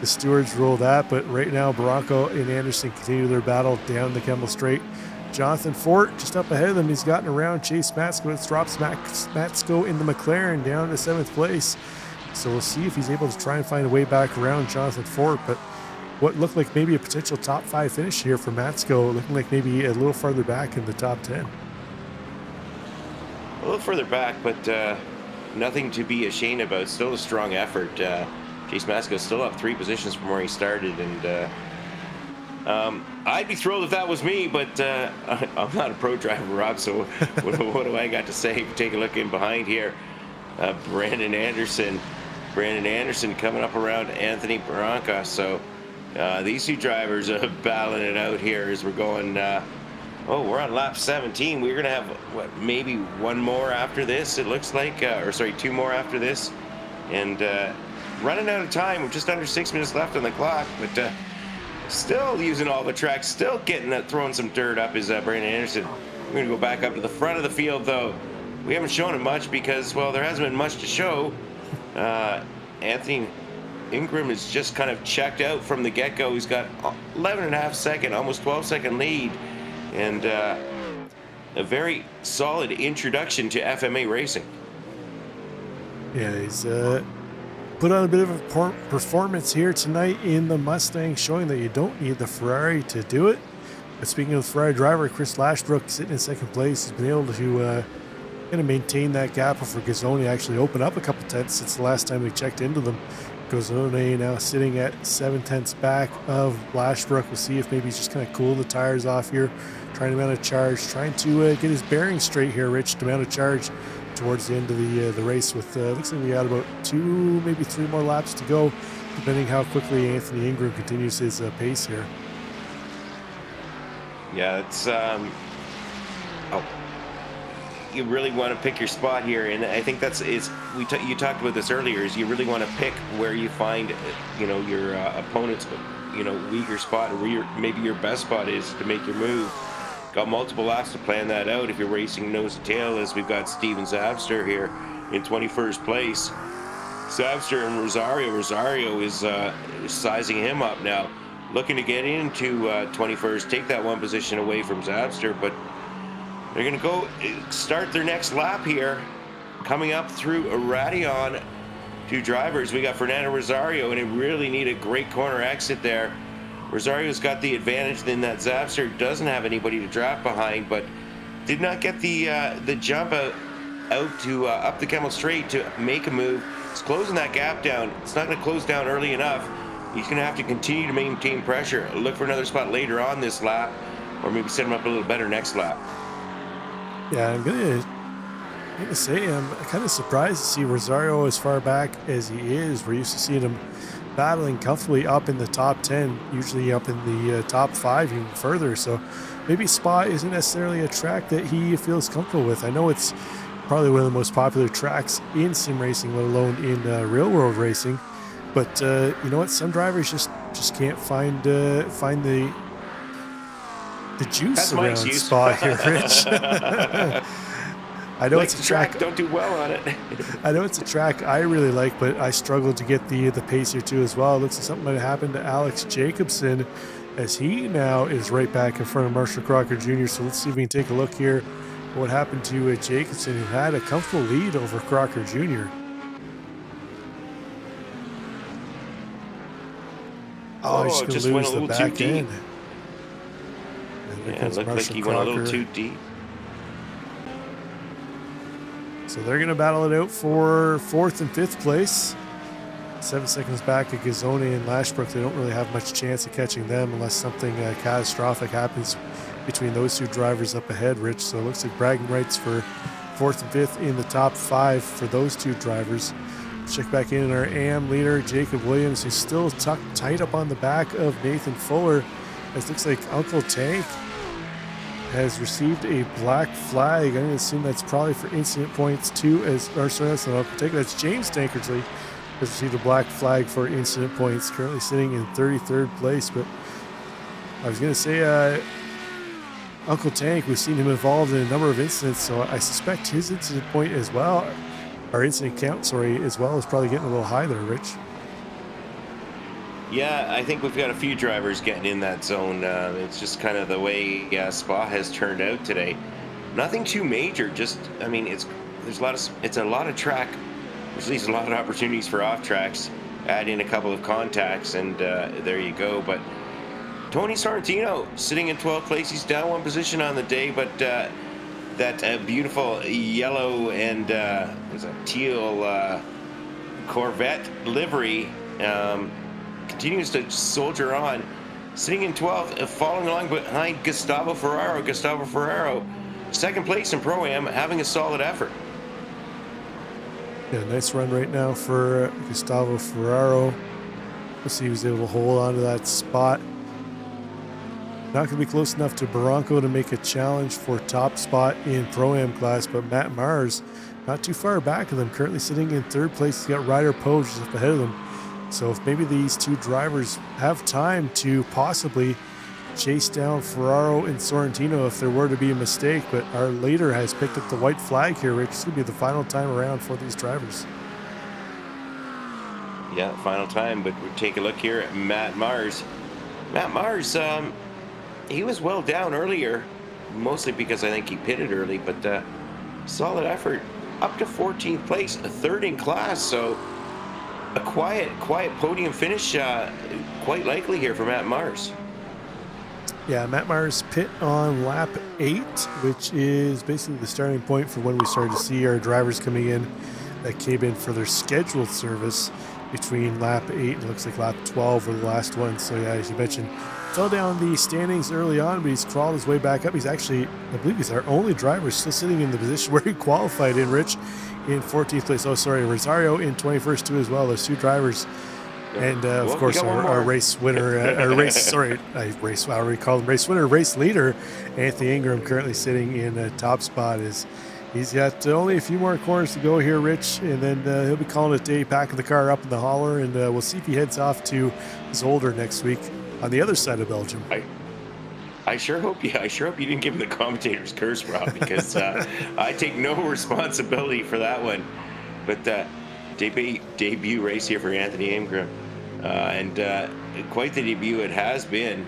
stewards rule that. But right now, Barranco and Anderson continue their battle down the Kemmel Straight. Jonathan Fort just up ahead of them. He's gotten around Chase Matsko. It drops Matsko in the McLaren down to 7th place. So we'll see if he's able to try and find a way back around Jonathan Fort. But what looked like maybe a potential top 5 finish here for Matsko, looking like maybe a little farther back in the top 10. A little further back, but nothing to be ashamed about. Still a strong effort. Chase Matsko still up 3 positions from where he started, and I'd be thrilled if that was me, but I'm not a pro driver, Rob, so what do I got to say? Take a look in behind here. Brandon Anderson coming up around Anthony Barranca. So these 2 drivers are battling it out here as we're going. We're on lap 17. We're going to have, maybe 1 more after this, it looks like. 2 more after this. And running out of time. We're just under 6 minutes left on the clock. But still using all the tracks. Still throwing some dirt up is Brandon Anderson. We're going to go back up to the front of the field, though. We haven't shown him much because, well, there hasn't been much to show. Anthony Ingram is just kind of checked out from the get-go. He's got 11.5 second, almost 12-second lead, and a very solid introduction to FMA racing. Yeah, he's put on a bit of a performance here tonight in the Mustang, showing that you don't need the Ferrari to do it. But speaking of the Ferrari driver, Chris Lashbrook sitting in 2nd place, has been able to going to maintain that gap before Gazzone actually opened up a couple tenths since the last time we checked into them. Gazzone now sitting at 7 tenths back of Lashbrook. We'll see if maybe he's just kind of cooling the tires off here, trying to mount a charge, trying to get his bearings straight here, Rich, to mount a charge towards the end of the race. With looks like we got about 2, maybe 3 more laps to go, depending how quickly Anthony Ingram continues his pace here. Yeah, it's you really want to pick your spot here, and I think you talked about this earlier, is you really want to pick where you find your opponent's weaker spot, or where maybe your best spot is to make your move. Got multiple laps to plan that out if you're racing nose to tail, as we've got Steven Zabster here in 21st place. Zabster and Rosario is sizing him up now, looking to get into 21st, take that 1 position away from Zabster, but they're going to go start their next lap here, coming up through Radion. 2 drivers. We got Fernando Rosario, and they really need a great corner exit there. Rosario's got the advantage in that Zabster doesn't have anybody to draft behind, but did not get the jump out to up the Kemmel Straight to make a move. It's closing that gap down. It's not going to close down early enough. He's going to have to continue to maintain pressure. Look for another spot later on this lap, or maybe set him up a little better next lap. Yeah, I'm gonna say I'm kind of surprised to see Rosario as far back as he is. We're used to seeing him battling comfortably up in the top 10, usually up in the top 5 even further. So maybe Spa isn't necessarily a track that he feels comfortable with. I know it's probably one of the most popular tracks in sim racing, let alone in real world racing. But you know what? Some drivers just can't find the the juice That's my around excuse. Spa here, Rich. I know it's a track. Don't do well on it. I know it's a track I really like, but I struggled to get the pace here too as well. It looks like something might have happened to Alex Jacobson, as he now is right back in front of Marshall Crocker Jr. So let's see if we can take a look here what happened to Jacobson, who had a comfortable lead over Crocker Jr. Oh, he's going to lose the back end. Yeah, it looked like he went a little too deep. So they're going to battle it out for 4th and 5th place. 7 seconds back at Gazzone and Lashbrook. They don't really have much chance of catching them unless something catastrophic happens between those two drivers up ahead, Rich. So it looks like bragging rights for 4th and 5th in the top 5 for those two drivers. Check back in our AM leader, Jacob Williams, who's still tucked tight up on the back of Nathan Fuller. It looks like Uncle Tank has received a black flag. I'm going to assume that's probably for incident points too. That's not Uncle Tank. That's James Tankersley has received a black flag for incident points. Currently sitting in 33rd place. But I was going to say, Uncle Tank, we've seen him involved in a number of incidents, so I suspect his incident point as well, our incident count, sorry, as well, is probably getting a little high there, Rich. Yeah, I think we've got a few drivers getting in that zone. It's just kind of the way Spa has turned out today. Nothing too major. Just, I mean, it's a lot of track. There's at least a lot of opportunities for off tracks. Add in a couple of contacts, and there you go. But Tony Sorrentino sitting in 12th place. He's down one position on the day, but that beautiful yellow and was a teal Corvette livery. Continues to soldier on, sitting in 12th, following along behind Gustavo Ferraro. Gustavo Ferraro, 2nd place in Pro-Am, having a solid effort. Yeah, nice run right now for Gustavo Ferraro. Let's see, he was able to hold on to that spot. Not going to be close enough to Barranco to make a challenge for top spot in Pro-Am class, but Matt Mars not too far back of them, currently sitting in 3rd place. He's got Ryder Poe just up ahead of them. So if maybe these two drivers have time to possibly chase down Ferraro and Sorrentino if there were to be a mistake, but our leader has picked up the white flag here, Rich. This could be the final time around for these drivers. Yeah, final time, but we'll take a look here at Matt Mars. Matt Mars, he was well down earlier, mostly because I think he pitted early, but solid effort. Up to 14th place, a 3rd in class, so a quiet podium finish, quite likely here for Matt Mars. Yeah, Matt Mars pit on lap 8, which is basically the starting point for when we started to see our drivers coming in that came in for their scheduled service between lap 8 and looks like lap 12 were the last one. So yeah, as you mentioned, fell down the standings early on, but he's crawled his way back up. He's actually, I believe he's our only driver still sitting in the position where he qualified in, Rich, in 14th place. Oh, sorry, Rosario in 21st too as well. There's 2 drivers. And of course, our race winner, I already called him race winner, race leader, Anthony Ingram, currently sitting in a top spot. He's got only a few more corners to go here, Rich, and then he'll be calling it a day, packing the car up in the hauler, and we'll see if he heads off to Zolder next week on the other side of Belgium. I sure hope you didn't give him the commentator's curse, Rob, because I take no responsibility for that one. But debut race here for Anthony Ingram, and quite the debut it has been.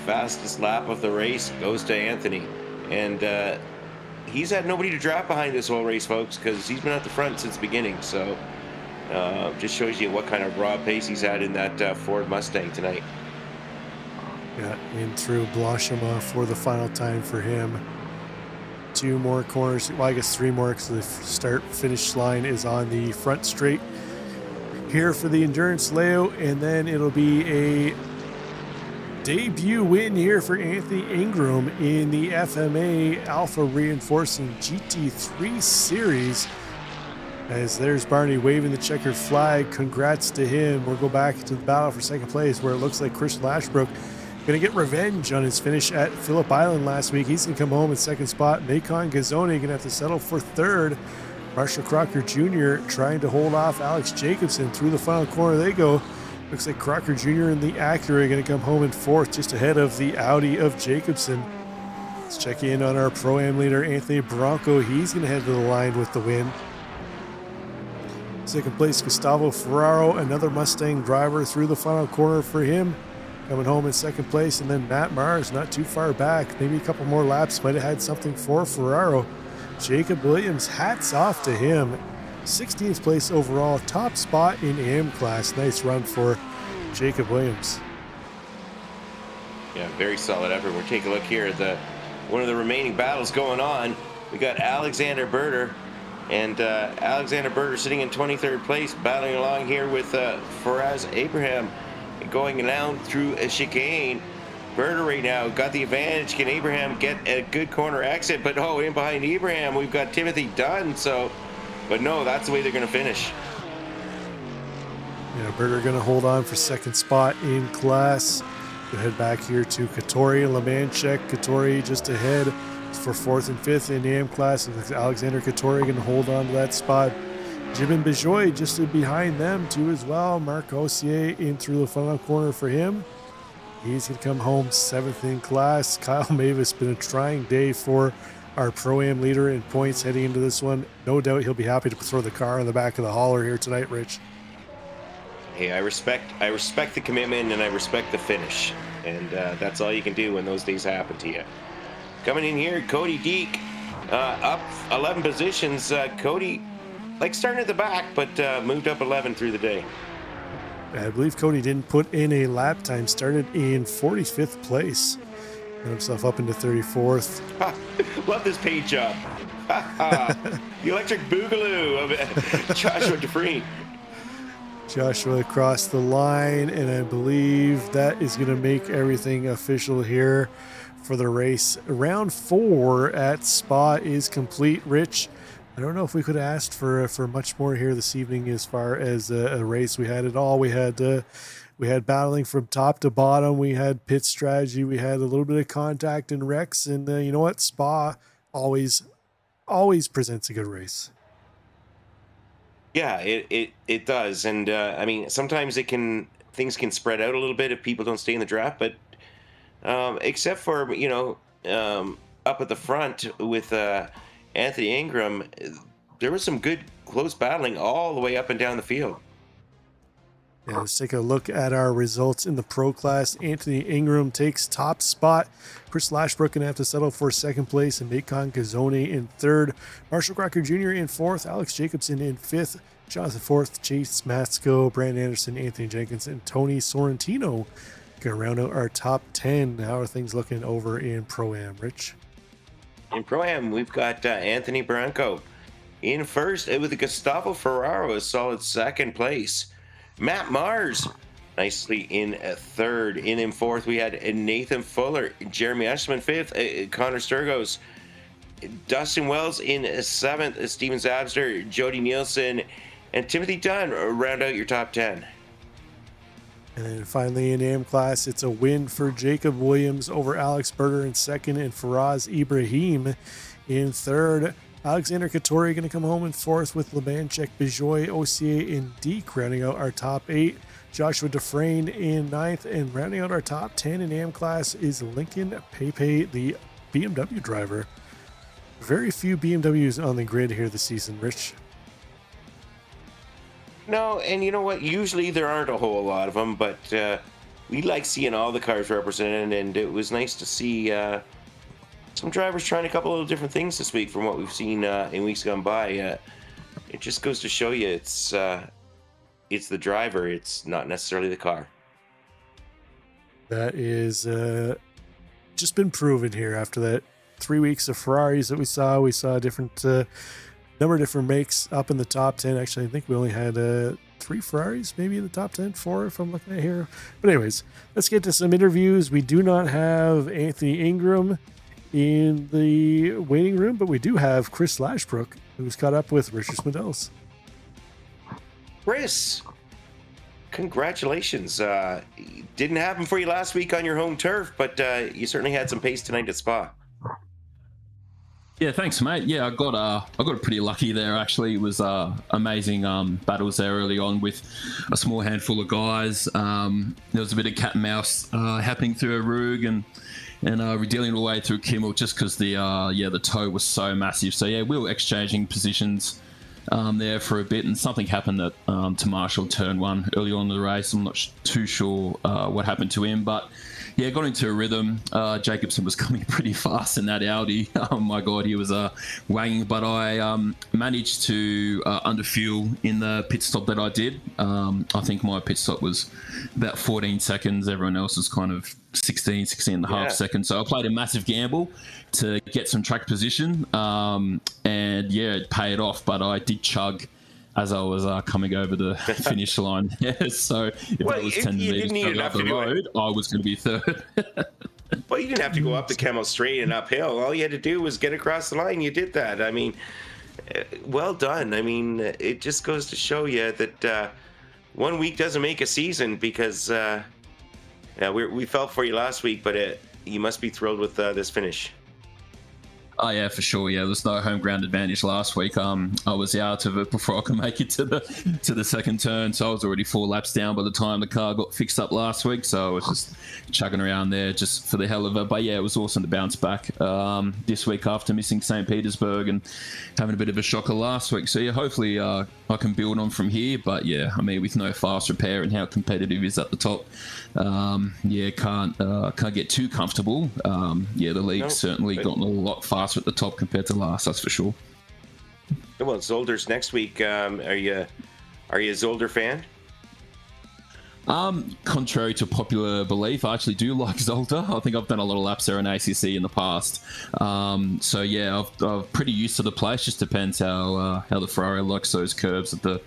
Fastest lap of the race goes to Anthony, and he's had nobody to drop behind this whole race, folks, because he's been at the front since the beginning. So just shows you what kind of raw pace he's had in that Ford Mustang tonight. Yeah, in through Blanchimont for the final time for him. 2 more corners, well, I guess 3 more, because the start-finish line is on the front straight here for the Endurance layout, and then it'll be a debut win here for Anthony Ingram in the FMA Alpha Reinforcing GT3 Series. As there's Barney waving the checkered flag. Congrats to him. We'll go back to the battle for 2nd place, where it looks like Christian Lashbrook going to get revenge on his finish at Phillip Island last week. He's going to come home in 2nd spot. Macon Gazzone going to have to settle for 3rd. Marshall Crocker Jr. trying to hold off Alex Jacobson through the final corner. They go. Looks like Crocker Jr. and the Acura are going to come home in fourth, just ahead of the Audi of Jacobson. Let's check in on our Pro-Am leader, Anthony Bronco. He's going to head to the line with the win. Second place, Gustavo Ferraro, another Mustang driver, through the final corner for him. Coming home in second place, and then Matt Mars not too far back. Maybe a couple more laps might have had something for Ferraro. Jacob Williams, hats off to him. 16th place overall, top spot in AM class. Nice run for Jacob Williams. Yeah, very solid effort. We'll take a look here at one of the remaining battles going on. We got Alexander Berter, and Alexander Berter sitting in 23rd place, battling along here with Faraz Abraham, going down through a chicane. Berter right now got the advantage. Can Abraham get a good corner exit? But in behind Abraham, we've got Timothy Dunn. But no, that's the way they're going to finish. Yeah, Berger going to hold on for second spot in class. We'll head back here to Katori and Lemanchek. Katori just ahead for fourth and fifth in the AM class. And Alexander Katori going to hold on to that spot. Jibin Bejoy just behind them too as well. Marc Ossier in through the final corner for him. He's going to come home seventh in class. Kyle Mavis, been a trying day for our Pro-Am leader in points heading into this one. No doubt he'll be happy to throw the car in the back of the hauler here tonight, Rich. Hey, I respect the commitment, and I respect the finish. And that's all you can do when those days happen to you. Coming in here, Cody Deek, up 11 positions. Cody, starting at the back, but moved up 11 through the day. I believe Cody didn't put in a lap time, started in 45th place. Got himself up into 34th. Love this paint job. The electric boogaloo of Joshua Dufresne. Joshua across the line, and I believe that is going to make everything official here for the race. Round 4 at Spa is complete. Rich, I don't know if we could have asked for much more here this evening as far as a race. We had it all. We had battling from top to bottom. We had pit strategy. We had a little bit of contact and wrecks. And you know what? Spa always presents a good race. Yeah, it does. And I mean, sometimes things can spread out a little bit if people don't stay in the draft. But except for, up at the front with Anthony Ingram, there was some good close battling all the way up and down the field. Yeah, let's take a look at our results in the pro class. Anthony Ingram takes top spot. Chris Lashbrook going to have to settle for second place, and Macon Gazzone in third. Marshall Crocker Jr. in fourth. Alex Jacobson in fifth. Jonathan fourth. Chase Matsko, Brandon Anderson, Anthony Jenkins, and Tony Sorrentino going to round out our top 10. How are things looking over in Pro-Am, Rich? In Pro-Am, we've got Anthony Branco in first with Gustavo Ferraro, a solid second place. Matt Mars nicely in third. In fourth, we had Nathan Fuller, Jeremy Ashman fifth, Connor Sturgos, Dustin Wells in seventh, Steven Zabster, Jody Nielsen, and Timothy Dunn round out your top 10. And then finally in AM class, it's a win for Jacob Williams over Alex Berger in second, and Faraz Ibrahim in third. Alexander Katori going to come home in fourth with Lemanchek, Bejoy, Ossier, and Deke rounding out our top 8. Joshua Dufresne in ninth, and rounding out our top 10 in AM class is Lincoln Pepe, the BMW driver. Very few BMWs on the grid here this season, Rich. No, and you know what? Usually there aren't a whole lot of them, but we like seeing all the cars represented, and it was nice to see some drivers trying a couple of different things this week from what we've seen in weeks gone by. It just goes to show you it's the driver, it's not necessarily the car. That is just been proven here after that 3 weeks of Ferraris that we saw. We saw a different number of different makes up in the top 10. Actually, I think we only had 3 Ferraris maybe in the top 10, 4 if I'm looking at here. But anyways, let's get to some interviews. We do not have Anthony Ingram in the waiting room, but we do have Chris Lashbrook, who's caught up with Richard Smedells. Chris, congratulations. Didn't happen for you last week on your home turf, but you certainly had some pace tonight at Spa. Yeah, thanks, mate. Yeah, I got pretty lucky there. Actually, it was amazing battles there early on with a small handful of guys. There was a bit of cat and mouse happening through Arug and redealing the way through Kimmel just because the toe was so massive. So yeah, we were exchanging positions there for a bit, and something happened to Marshall turn one early on in the race. I'm not too sure what happened to him, but yeah, got into a rhythm. Jacobson was coming pretty fast in that Audi. Oh my God, he was wanging, but I managed to underfuel in the pit stop that I did. I think my pit stop was about 14 seconds. Everyone else was kind of 16 and a half seconds. So I played a massive gamble to get some track position. And yeah, it paid off, but I did chug as I was coming over the finish line. Yeah, so if it was 10 meters up the road, I was going to be third. Well, you didn't have to go up the Camel straight and uphill. All you had to do was get across the line. You did that. I mean, well done. I mean, it just goes to show you that 1 week doesn't make a season, because we felt for you last week, but you must be thrilled with this finish. Oh yeah, for sure. Yeah, there's no home ground advantage last week. I was out of it before I could make it to the second turn, so I was already 4 laps down by the time the car got fixed up last week. So I was just chugging around there just for the hell of it. But yeah, it was awesome to bounce back this week after missing St. Petersburg and having a bit of a shocker last week. So yeah, hopefully I can build on from here. But yeah, I mean, with no fast repair and how competitive it is at the top, can't get too comfortable. The league's certainly gotten a lot faster at the top compared to last, that's for sure. Well, Zolder's next week. Are you a Zolder fan? Contrary to popular belief, I actually do like Zolder. I think I've done a lot of laps there in ACC in the past. So yeah, I'm pretty used to the place. Just depends how the Ferrari likes those curves at the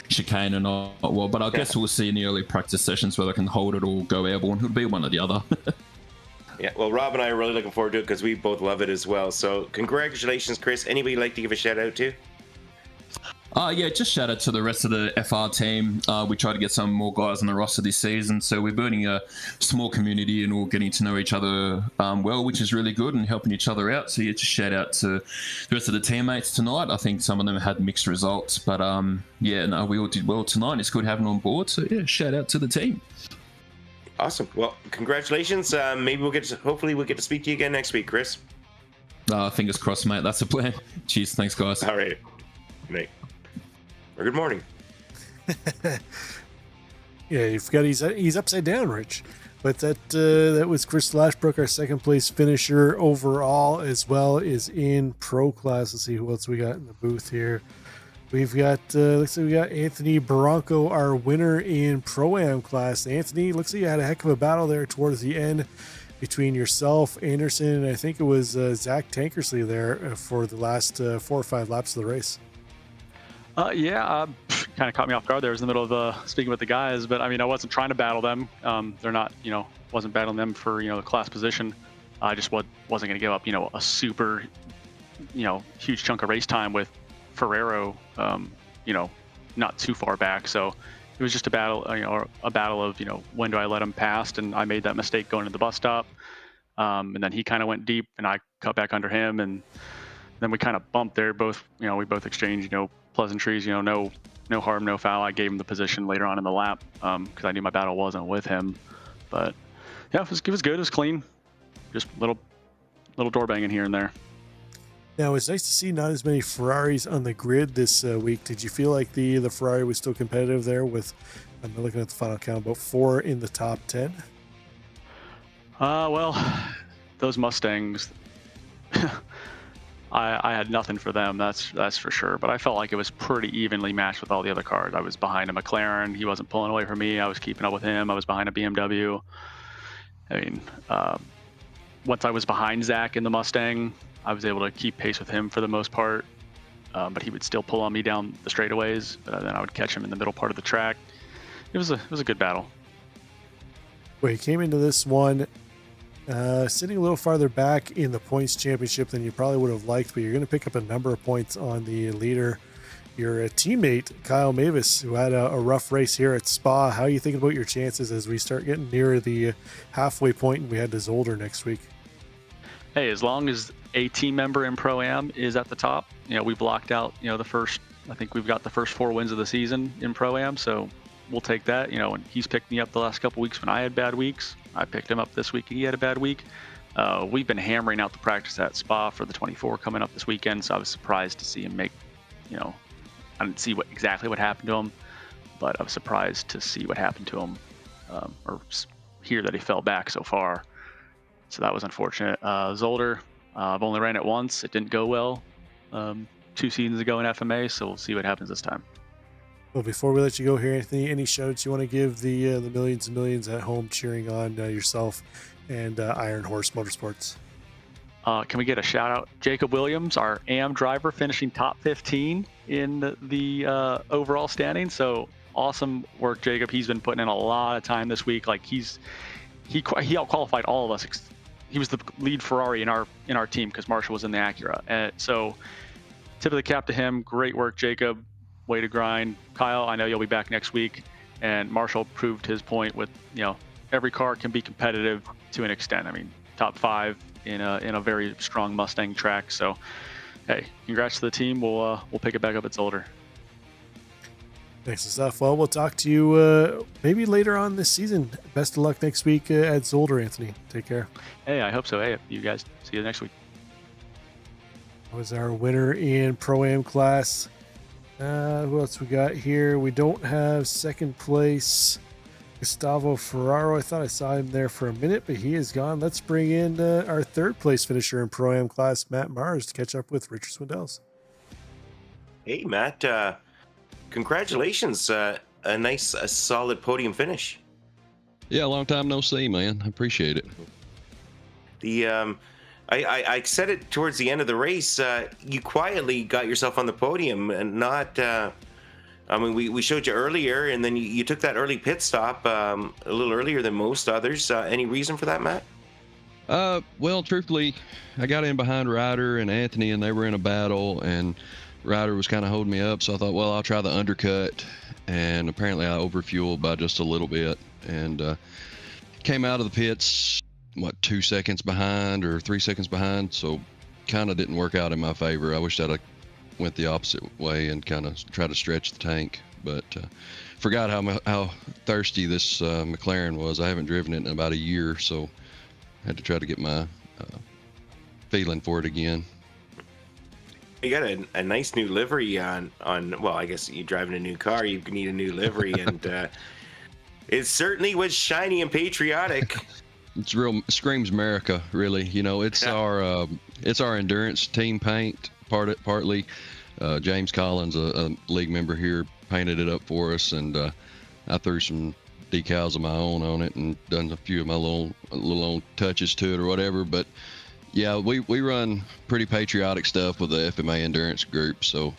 chicane and all. Well, but I guess we'll see in the early practice sessions whether I can hold it or go airborne. It'll be one or the other. Yeah, well, Rob and I are really looking forward to it because we both love it as well. So congratulations, Chris. Anybody you'd like to give a shout out to? Yeah, just shout out to the rest of the FR team. We try to get some more guys on the roster this season, so we're building a small community and all getting to know each other well, which is really good, and helping each other out. So yeah, just shout out to the rest of the teammates tonight. I think some of them had mixed results, but we all did well tonight. It's good having them on board. So yeah, shout out to the team. Awesome. Well, congratulations. Maybe hopefully we'll get to speak to you again next week, Chris. Fingers crossed, mate. That's the plan. Cheers. Thanks, guys. All right. Good night. Or good morning. Yeah, you forgot he's upside down, Rich. But that was Chris Lashbrook, our second place finisher overall, as well as in pro class. Let's see who else we got in the booth here. We've got looks like we got Anthony Barranco, our winner in Pro-Am class. Anthony, looks like you had a heck of a battle there towards the end between yourself, Anderson, and I think it was Zach Tankersley there for the last 4 or 5 laps of the race. Kind of caught me off guard there. I was in the middle of speaking with the guys, but I mean, I wasn't trying to battle them. They're not, wasn't battling them for, the class position. I just wasn't going to give up, a super, huge chunk of race time with Ferrero, not too far back. So it was just a battle, of, when do I let him pass? And I made that mistake going to the bus stop. And then he kind of went deep and I cut back under him. And then we kind of bumped there. We both exchanged, pleasantries, no harm, no foul. I gave him the position later on in the lap because I knew my battle wasn't with him. But yeah, it was good. It was clean. Just little door banging here and there. Now, it's nice to see not as many Ferraris on the grid this week. Did you feel like the Ferrari was still competitive there with, I'm looking at the final count, about 4 in the top 10? Well, those Mustangs, I had nothing for them, that's for sure. But I felt like it was pretty evenly matched with all the other cars. I was behind a McLaren. He wasn't pulling away from me. I was keeping up with him. I was behind a BMW. I mean, once I was behind Zach in the Mustang, I was able to keep pace with him for the most part. But he would still pull on me down the straightaways. But then I would catch him in the middle part of the track. It was a good battle. Well, he came into this one sitting a little farther back in the points championship than you probably would have liked, but you're going to pick up a number of points on the leader. Your teammate, Kyle Mavis, who had a rough race here at Spa. How are you thinking about your chances as we start getting near the halfway point and we head to Zolder next week? Hey, as long as a team member in Pro-Am is at the top, we blocked out, I think we've got the first 4 wins of the season in Pro-Am, so we'll take that, and he's picked me up the last couple weeks when I had bad weeks. I picked him up this week and he had a bad week. We've been hammering out the practice at Spa for the 24 coming up this weekend, so I was surprised to see him make, I didn't see exactly what happened to him, but I was surprised to see what happened to him, or hear that he fell back so far. So that was unfortunate. Zolder, I've only ran it once. It didn't go well 2 seasons ago in FMA, so we'll see what happens this time. Well, before we let you go here, Anthony, any shout-outs you want to give the millions and millions at home cheering on yourself and Iron Horse Motorsports? Can we get a shout-out? Jacob Williams, our AM driver, finishing top 15 in the overall standing. So awesome work, Jacob. He's been putting in a lot of time this week. Like he out-qualified all of us. He was the lead Ferrari in our team because Marshall was in the Acura. And so tip of the cap to him. Great work, Jacob. Way to grind. Kyle, I know you'll be back next week. And Marshall proved his point with, every car can be competitive to an extent. I mean, top 5 in a very strong Mustang track. So, hey, congrats to the team. We'll pick it back up at Zolder. Thanks and stuff. Well, we'll talk to you maybe later on this season. Best of luck next week at Zolder, Anthony. Take care. Hey, I hope so. Hey, you guys, see you next week. That was our winner in Pro-Am class. Who else we got here? We don't have second place Gustavo Ferraro. I thought I saw him there for a minute, but he is gone. Let's bring in our third place finisher in Pro-Am class, Matt Mars, to catch up with Richard Swindells. Hey, Matt. Congratulations. A solid podium finish. Yeah, long time no see, man. I appreciate it. I said it towards the end of the race. You quietly got yourself on the podium, and not. We showed you earlier, and then you took that early pit stop a little earlier than most others. Any reason for that, Matt? Well, truthfully, I got in behind Ryder and Anthony, and they were in a battle, and Ryder was kind of holding me up. So I thought, well, I'll try the undercut, and apparently I overfueled by just a little bit, and came out of the pits 2 seconds behind or 3 seconds behind, so kind of didn't work out in my favor. I wish I'd went the opposite way and kind of tried to stretch the tank, but forgot how thirsty this McLaren was. I haven't driven it in about a year, so I had to try to get my feeling for it again. You got a nice new livery on. Well, I guess you're driving a new car. You need a new livery, and it certainly was shiny and patriotic. It's screams America, really. It's our endurance team paint partly. James Collins, a league member here, painted it up for us, and I threw some decals of my own on it and done a few of my little touches to it or whatever. But yeah, we run pretty patriotic stuff with the FMA endurance group, so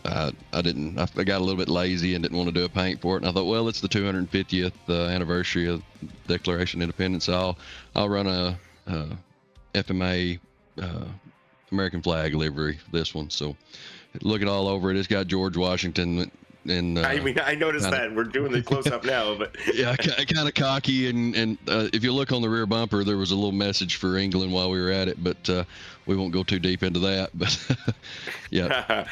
I got a little bit lazy and didn't want to do a paint for it, and I thought, well, it's the 250th anniversary of Declaration of Independence. I'll run a FMA American flag livery for this one. So looking all over it, it's got George Washington. And I noticed that. We're doing the close up now, but yeah, kind of cocky, and if you look on the rear bumper, there was a little message for England while we were at it, but we won't go too deep into that. But yeah.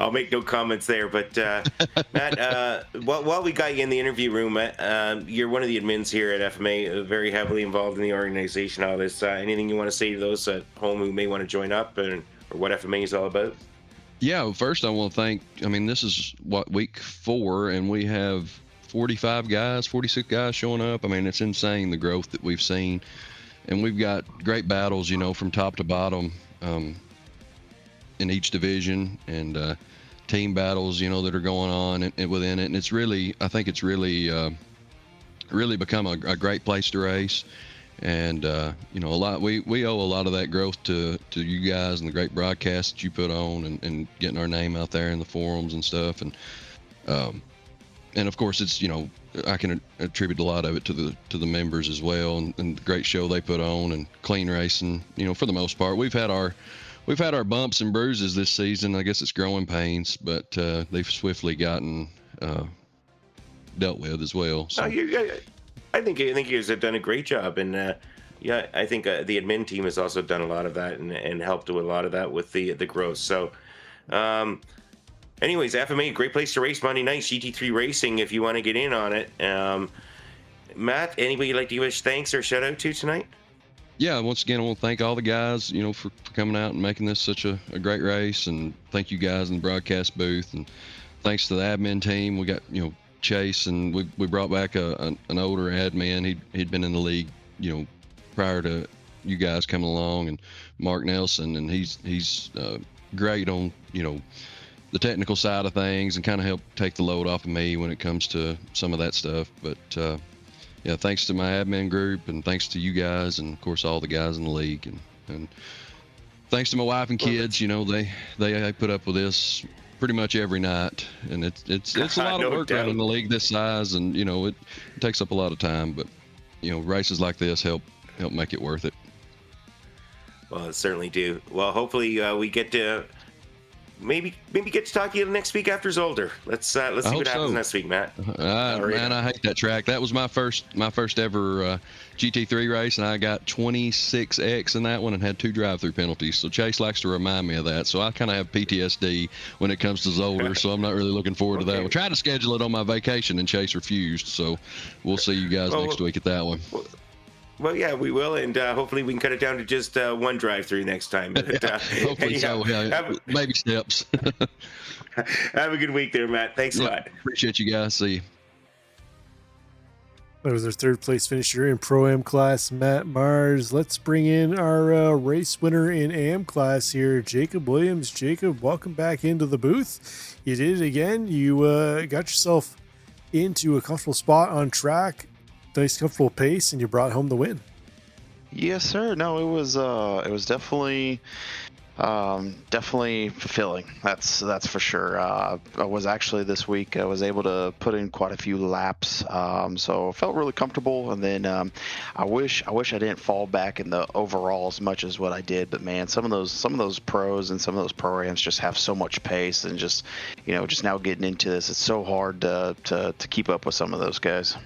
I'll make no comments there, but Matt, while we got you in the interview room, you're one of the admins here at FMA, very heavily involved in the organization, all this. Anything you want to say to those at home who may want to join up, or what FMA is all about? Yeah, first I want to thank, this is week 4, and we have 46 guys showing up. It's insane, the growth that we've seen, and we've got great battles, from top to bottom, in each division, and team battles, that are going on and within it. And it's really, I think it's really become a great place to race. And, we owe a lot of that growth to you guys and the great broadcasts that you put on, and getting our name out there in the forums and stuff. And of course it's, I can attribute a lot of it to the members as well, and the great show they put on, and clean racing, for the most part. We've had our bumps and bruises this season. I guess it's growing pains, but they've swiftly gotten dealt with as well. So. I think you guys have done a great job, and yeah, I think the admin team has also done a lot of that and helped with a lot of that with the growth. So, anyways, FMA, great place to race Monday night. GT3 Racing, if you want to get in on it. Matt, anybody you'd like to give us thanks or shout out to tonight? Yeah, once again, I want to thank all the guys, for coming out and making this such a great race, and thank you guys in the broadcast booth, and thanks to the admin team. We got, Chase, and we brought back an older admin. He'd been in the league, prior to you guys coming along, and Mark Nelson, and he's great on, the technical side of things, and kind of help take the load off of me when it comes to some of that stuff. But yeah, thanks to my admin group, and thanks to you guys, and of course all the guys in the league, and thanks to my wife and kids. They put up with this pretty much every night, and it's a lot of work running the league this size, and it takes up a lot of time, but races like this help make it worth it. Well, it certainly do. Well, hopefully we get to maybe get to talk to you next week after Zolder. Let's see what happens next week, Matt. Man, I hate that track. That was my first ever GT3 race, and I got 26X in that one and had 2 drive-through penalties. So Chase likes to remind me of that. So I kind of have PTSD when it comes to Zolder, so I'm not really looking forward to that. We're trying to schedule it on my vacation, and Chase refused. So we'll see you guys next week at that one. Well, yeah, we will, and hopefully we can cut it down to just one drive-through next time. Hopefully so. Yeah, baby steps. Have a good week there, Matt. Thanks a lot. Appreciate you guys. See you. That was our third place finisher in Pro-Am class, Matt Mars. Let's bring in our race winner in AM class here, Jacob Williams. Jacob, welcome back into the booth. You did it again. You got yourself into a comfortable spot on track. Nice comfortable pace, and you brought home the win. Yes, sir. No, it was definitely fulfilling. That's for sure. I was actually this week, I was able to put in quite a few laps, so I felt really comfortable. And then I wish I didn't fall back in the overall as much as what I did. But man, some of those pros and some of those programs just have so much pace, and just now getting into this, it's so hard to keep up with some of those guys.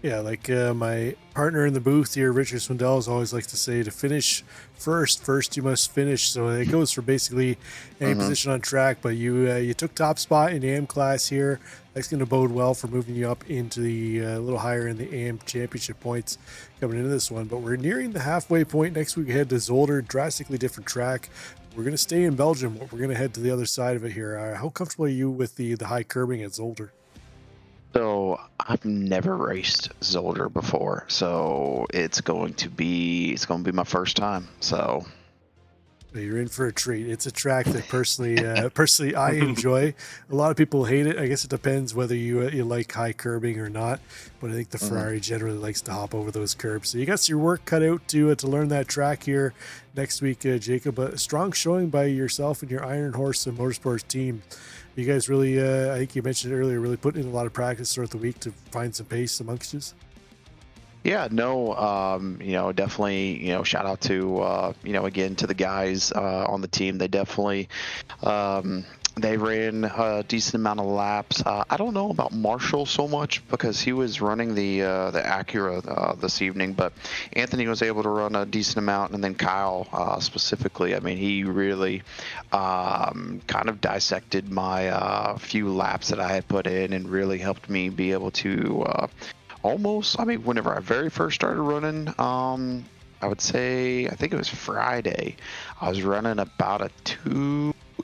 Yeah, like my partner in the booth here, Richard Swindell, always likes to say, to finish first you must finish. So it goes for basically any position on track. But you took top spot in the AM class here. That's going to bode well for moving you up into the a little higher in the AM championship points coming into this one. But we're nearing the halfway point. Next week we head to Zolder, drastically different track. We're going to stay in Belgium, but we're going to head to the other side of it here. How comfortable are you with the high curbing at Zolder? So I've never raced Zolder before, so it's going to be my first time. So you're in for a treat. It's a track that personally I enjoy. A lot of people hate it. I guess it depends whether you like high curbing or not. But I think the Ferrari generally likes to hop over those curbs. So you got your work cut out to learn that track here next week, Jacob. But a strong showing by yourself and your Iron Horse and Motorsports team. You guys really, I think you mentioned it earlier, really putting in a lot of practice throughout the week to find some pace amongst you. Yeah, no, definitely, shout out to, again, to the guys on the team. They definitely, they ran a decent amount of laps. I don't know about Marshall so much because he was running the Acura this evening, but Anthony was able to run a decent amount, and then Kyle specifically. I mean, he really kind of dissected my few laps that I had put in and really helped me be able to whenever I very first started running, I would say, I think it was Friday, I was running about a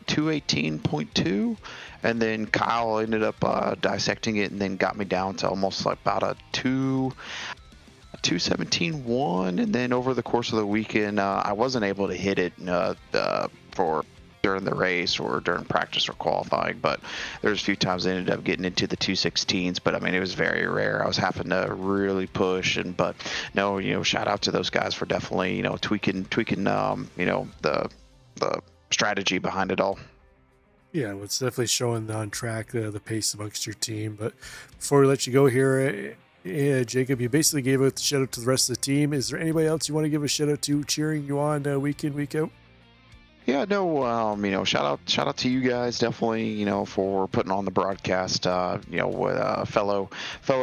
218.2, and then Kyle ended up dissecting it and then got me down to almost like about a 217.1, and then over the course of the weekend, I wasn't able to hit it for during the race or during practice or qualifying, but there's a few times I ended up getting into the 216s, but I mean, it was very rare. I was having to really push, but shout out to those guys for definitely, tweaking, the strategy behind it all. Yeah, well, it's definitely showing on track the pace amongst your team. But before we let you go here, Jacob, you basically gave out the shout out to the rest of the team. Is there anybody else you want to give a shout out to cheering you on week in, week out? Yeah, no, shout out to you guys definitely, for putting on the broadcast, with a fellow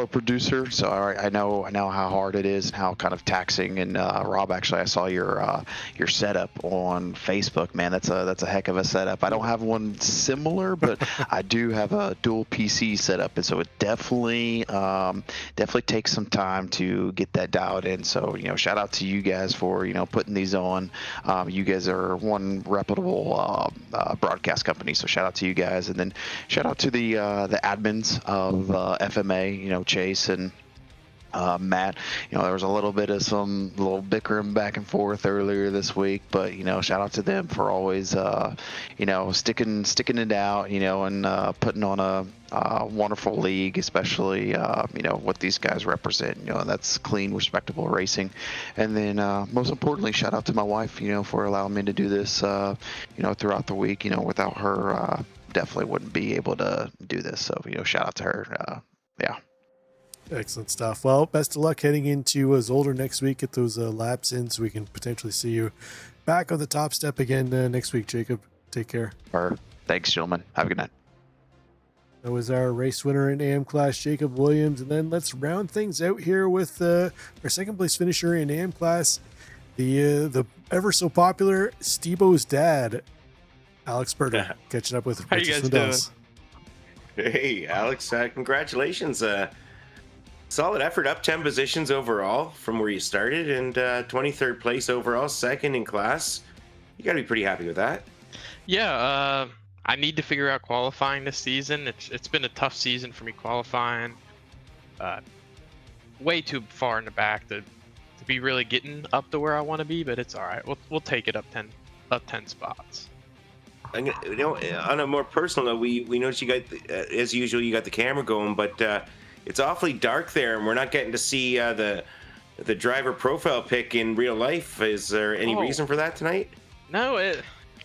producer. So I know how hard it is and how kind of taxing. And Rob, actually, I saw your setup on Facebook. Man, that's a heck of a setup. I don't have one similar, but I do have a dual PC setup, and so it definitely takes some time to get that dialed in. So shout out to you guys for putting these on. You guys are one reputable broadcast company, so shout out to you guys, and then shout out to the admins of FMA, Chase and Matt. There was a little bit of some little bickering back and forth earlier this week, but shout out to them for always sticking it out, and putting on a wonderful league, especially what these guys represent. That's clean, respectable racing. And then most importantly, shout out to my wife, for allowing me to do this throughout the week. Without her, definitely wouldn't be able to do this. So shout out to her. Yeah. Excellent stuff. Well, best of luck heading into Zolder next week. Get those laps in so we can potentially see you back on the top step again next week, Jacob. Take care. Thanks, gentlemen. Have a good night. That was our race winner in AM class, Jacob Williams. And then let's round things out here with our second place finisher in AM class, the ever so popular Steve-O's dad, Alex Berger, catching up with How you guys doing? Hey, Alex, congratulations. Solid effort, up 10 positions overall from where you started, and 23rd place overall, second in class. You got to be pretty happy with that. Yeah, I need to figure out qualifying this season. It's been a tough season for me qualifying. Way too far in the back to be really getting up to where I want to be, but it's all right. We'll take it up 10 spots. On a more personal note, we noticed you got, as usual, you got the camera going, but it's awfully dark there, and we're not getting to see the driver profile pic in real life. Is there any reason for that tonight? No,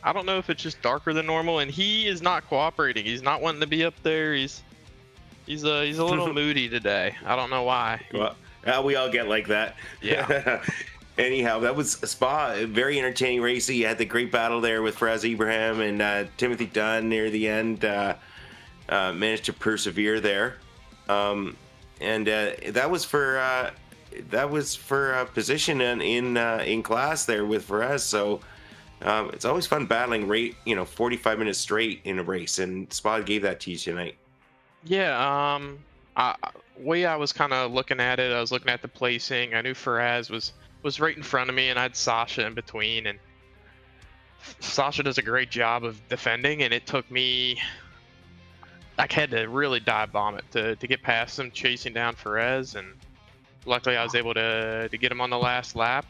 I don't know if it's just darker than normal, and he is not cooperating. He's not wanting to be up there. He's a little moody today. I don't know why. Well, we all get like that. Yeah. Anyhow, that was Spa, a very entertaining race. You had the great battle there with Faraz Ibrahim and Timothy Dunn near the end. Managed to persevere there. And that was for position in class there with Faraz. So it's always fun battling 45 minutes straight in a race, and Spot gave that to you tonight. Yeah. Way I was kind of looking at it, I was looking at the placing. I knew Faraz was right in front of me, and I had Sasha in between, and Sasha does a great job of defending, and it took me. I had to really dive bomb it to get past him, chasing down Faraz, and luckily I was able to get him on the last lap.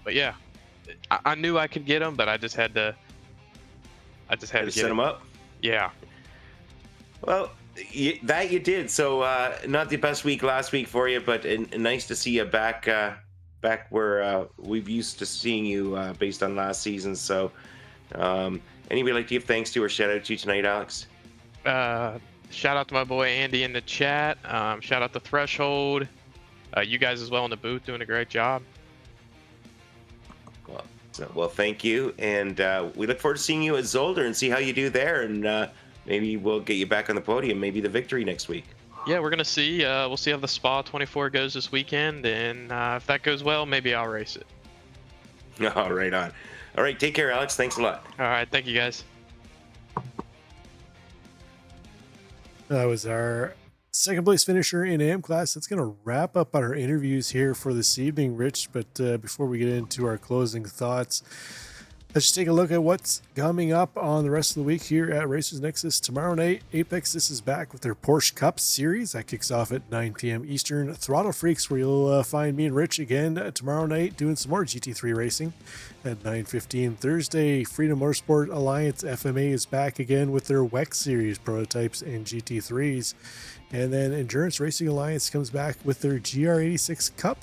But yeah, I knew I could get him, but I just had to set him up. Yeah. Well, that you did. So not the best week last week for you, but nice to see you back where we've used to seeing you based on last season. So anybody like to give thanks to or shout out to you tonight, Alex? Shout out to my boy Andy in the chat. Shout out to Threshold. You guys as well in the booth doing a great job. Well, thank you, and we look forward to seeing you at Zolder and see how you do there, and maybe we'll get you back on the podium, maybe the victory next week. Yeah, we're gonna see. We'll see how the Spa 24 goes this weekend, and if that goes well, maybe I'll race it. Oh, right on. All right, take care, Alex. Thanks a lot. All right, thank you guys. That was our second place finisher in AM class. That's going to wrap up our interviews here for this evening, Rich. But before we get into our closing thoughts, let's just take a look at what's coming up on the rest of the week here at Racers Nexus. Tomorrow night, Apex This is back with their Porsche Cup Series. That kicks off at 9 p.m. Eastern. Throttle Freaks, where you'll find me and Rich again tomorrow night doing some more GT3 racing at 9:15. Thursday, Freedom Motorsport Alliance FMA is back again with their WEX Series prototypes and GT3s. And then Endurance Racing Alliance comes back with their GR86 Cup.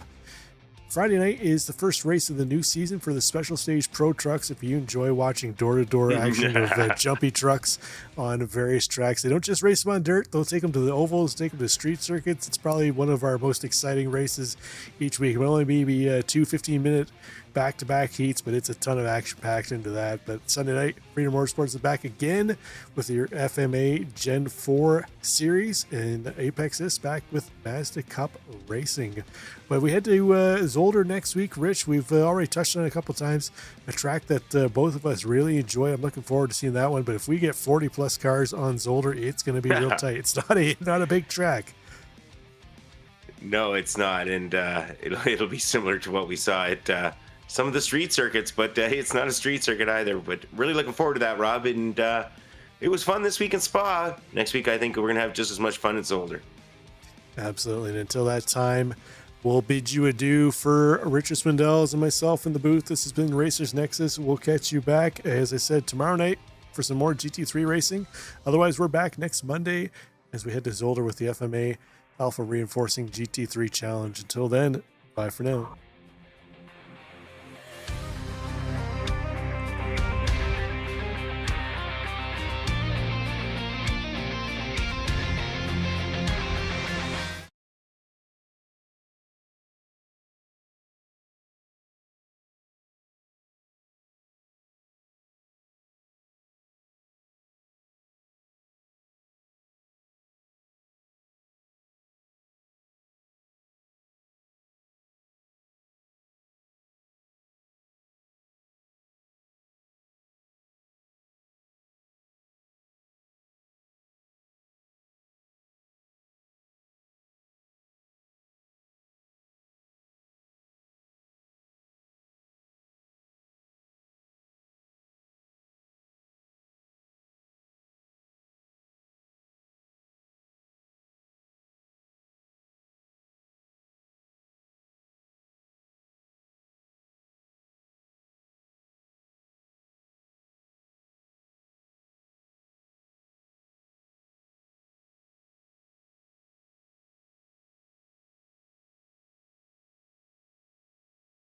Friday night is the first race of the new season for the Special Stage Pro Trucks. If you enjoy watching door-to-door action of jumpy trucks on various tracks, they don't just race them on dirt. They'll take them to the ovals, take them to street circuits. It's probably one of our most exciting races each week. It will only be 2 15-minute back-to-back heats, but it's a ton of action packed into that. But Sunday night, Freedom Motorsports is back again with your FMA Gen 4 series, and Apex is back with Mazda Cup Racing. But we head to Zolder next week. Rich, we've already touched on it a couple times, a track that both of us really enjoy. I'm looking forward to seeing that one, but if we get 40 plus cars on Zolder, it's going to be real tight. It's not a big track. No, it's not, and it'll be similar to what we saw at some of the street circuits, but it's not a street circuit either. But really looking forward to that, Rob, and it was fun this week in Spa. Next week, I think we're going to have just as much fun at Zolder. Absolutely, and until that time, we'll bid you adieu. For Richard Swindells and myself in the booth, this has been Racers Nexus. We'll catch you back, as I said, tomorrow night for some more GT3 racing. Otherwise, we're back next Monday as we head to Zolder with the FMA Alpha Reinforcing GT3 Challenge. Until then, bye for now.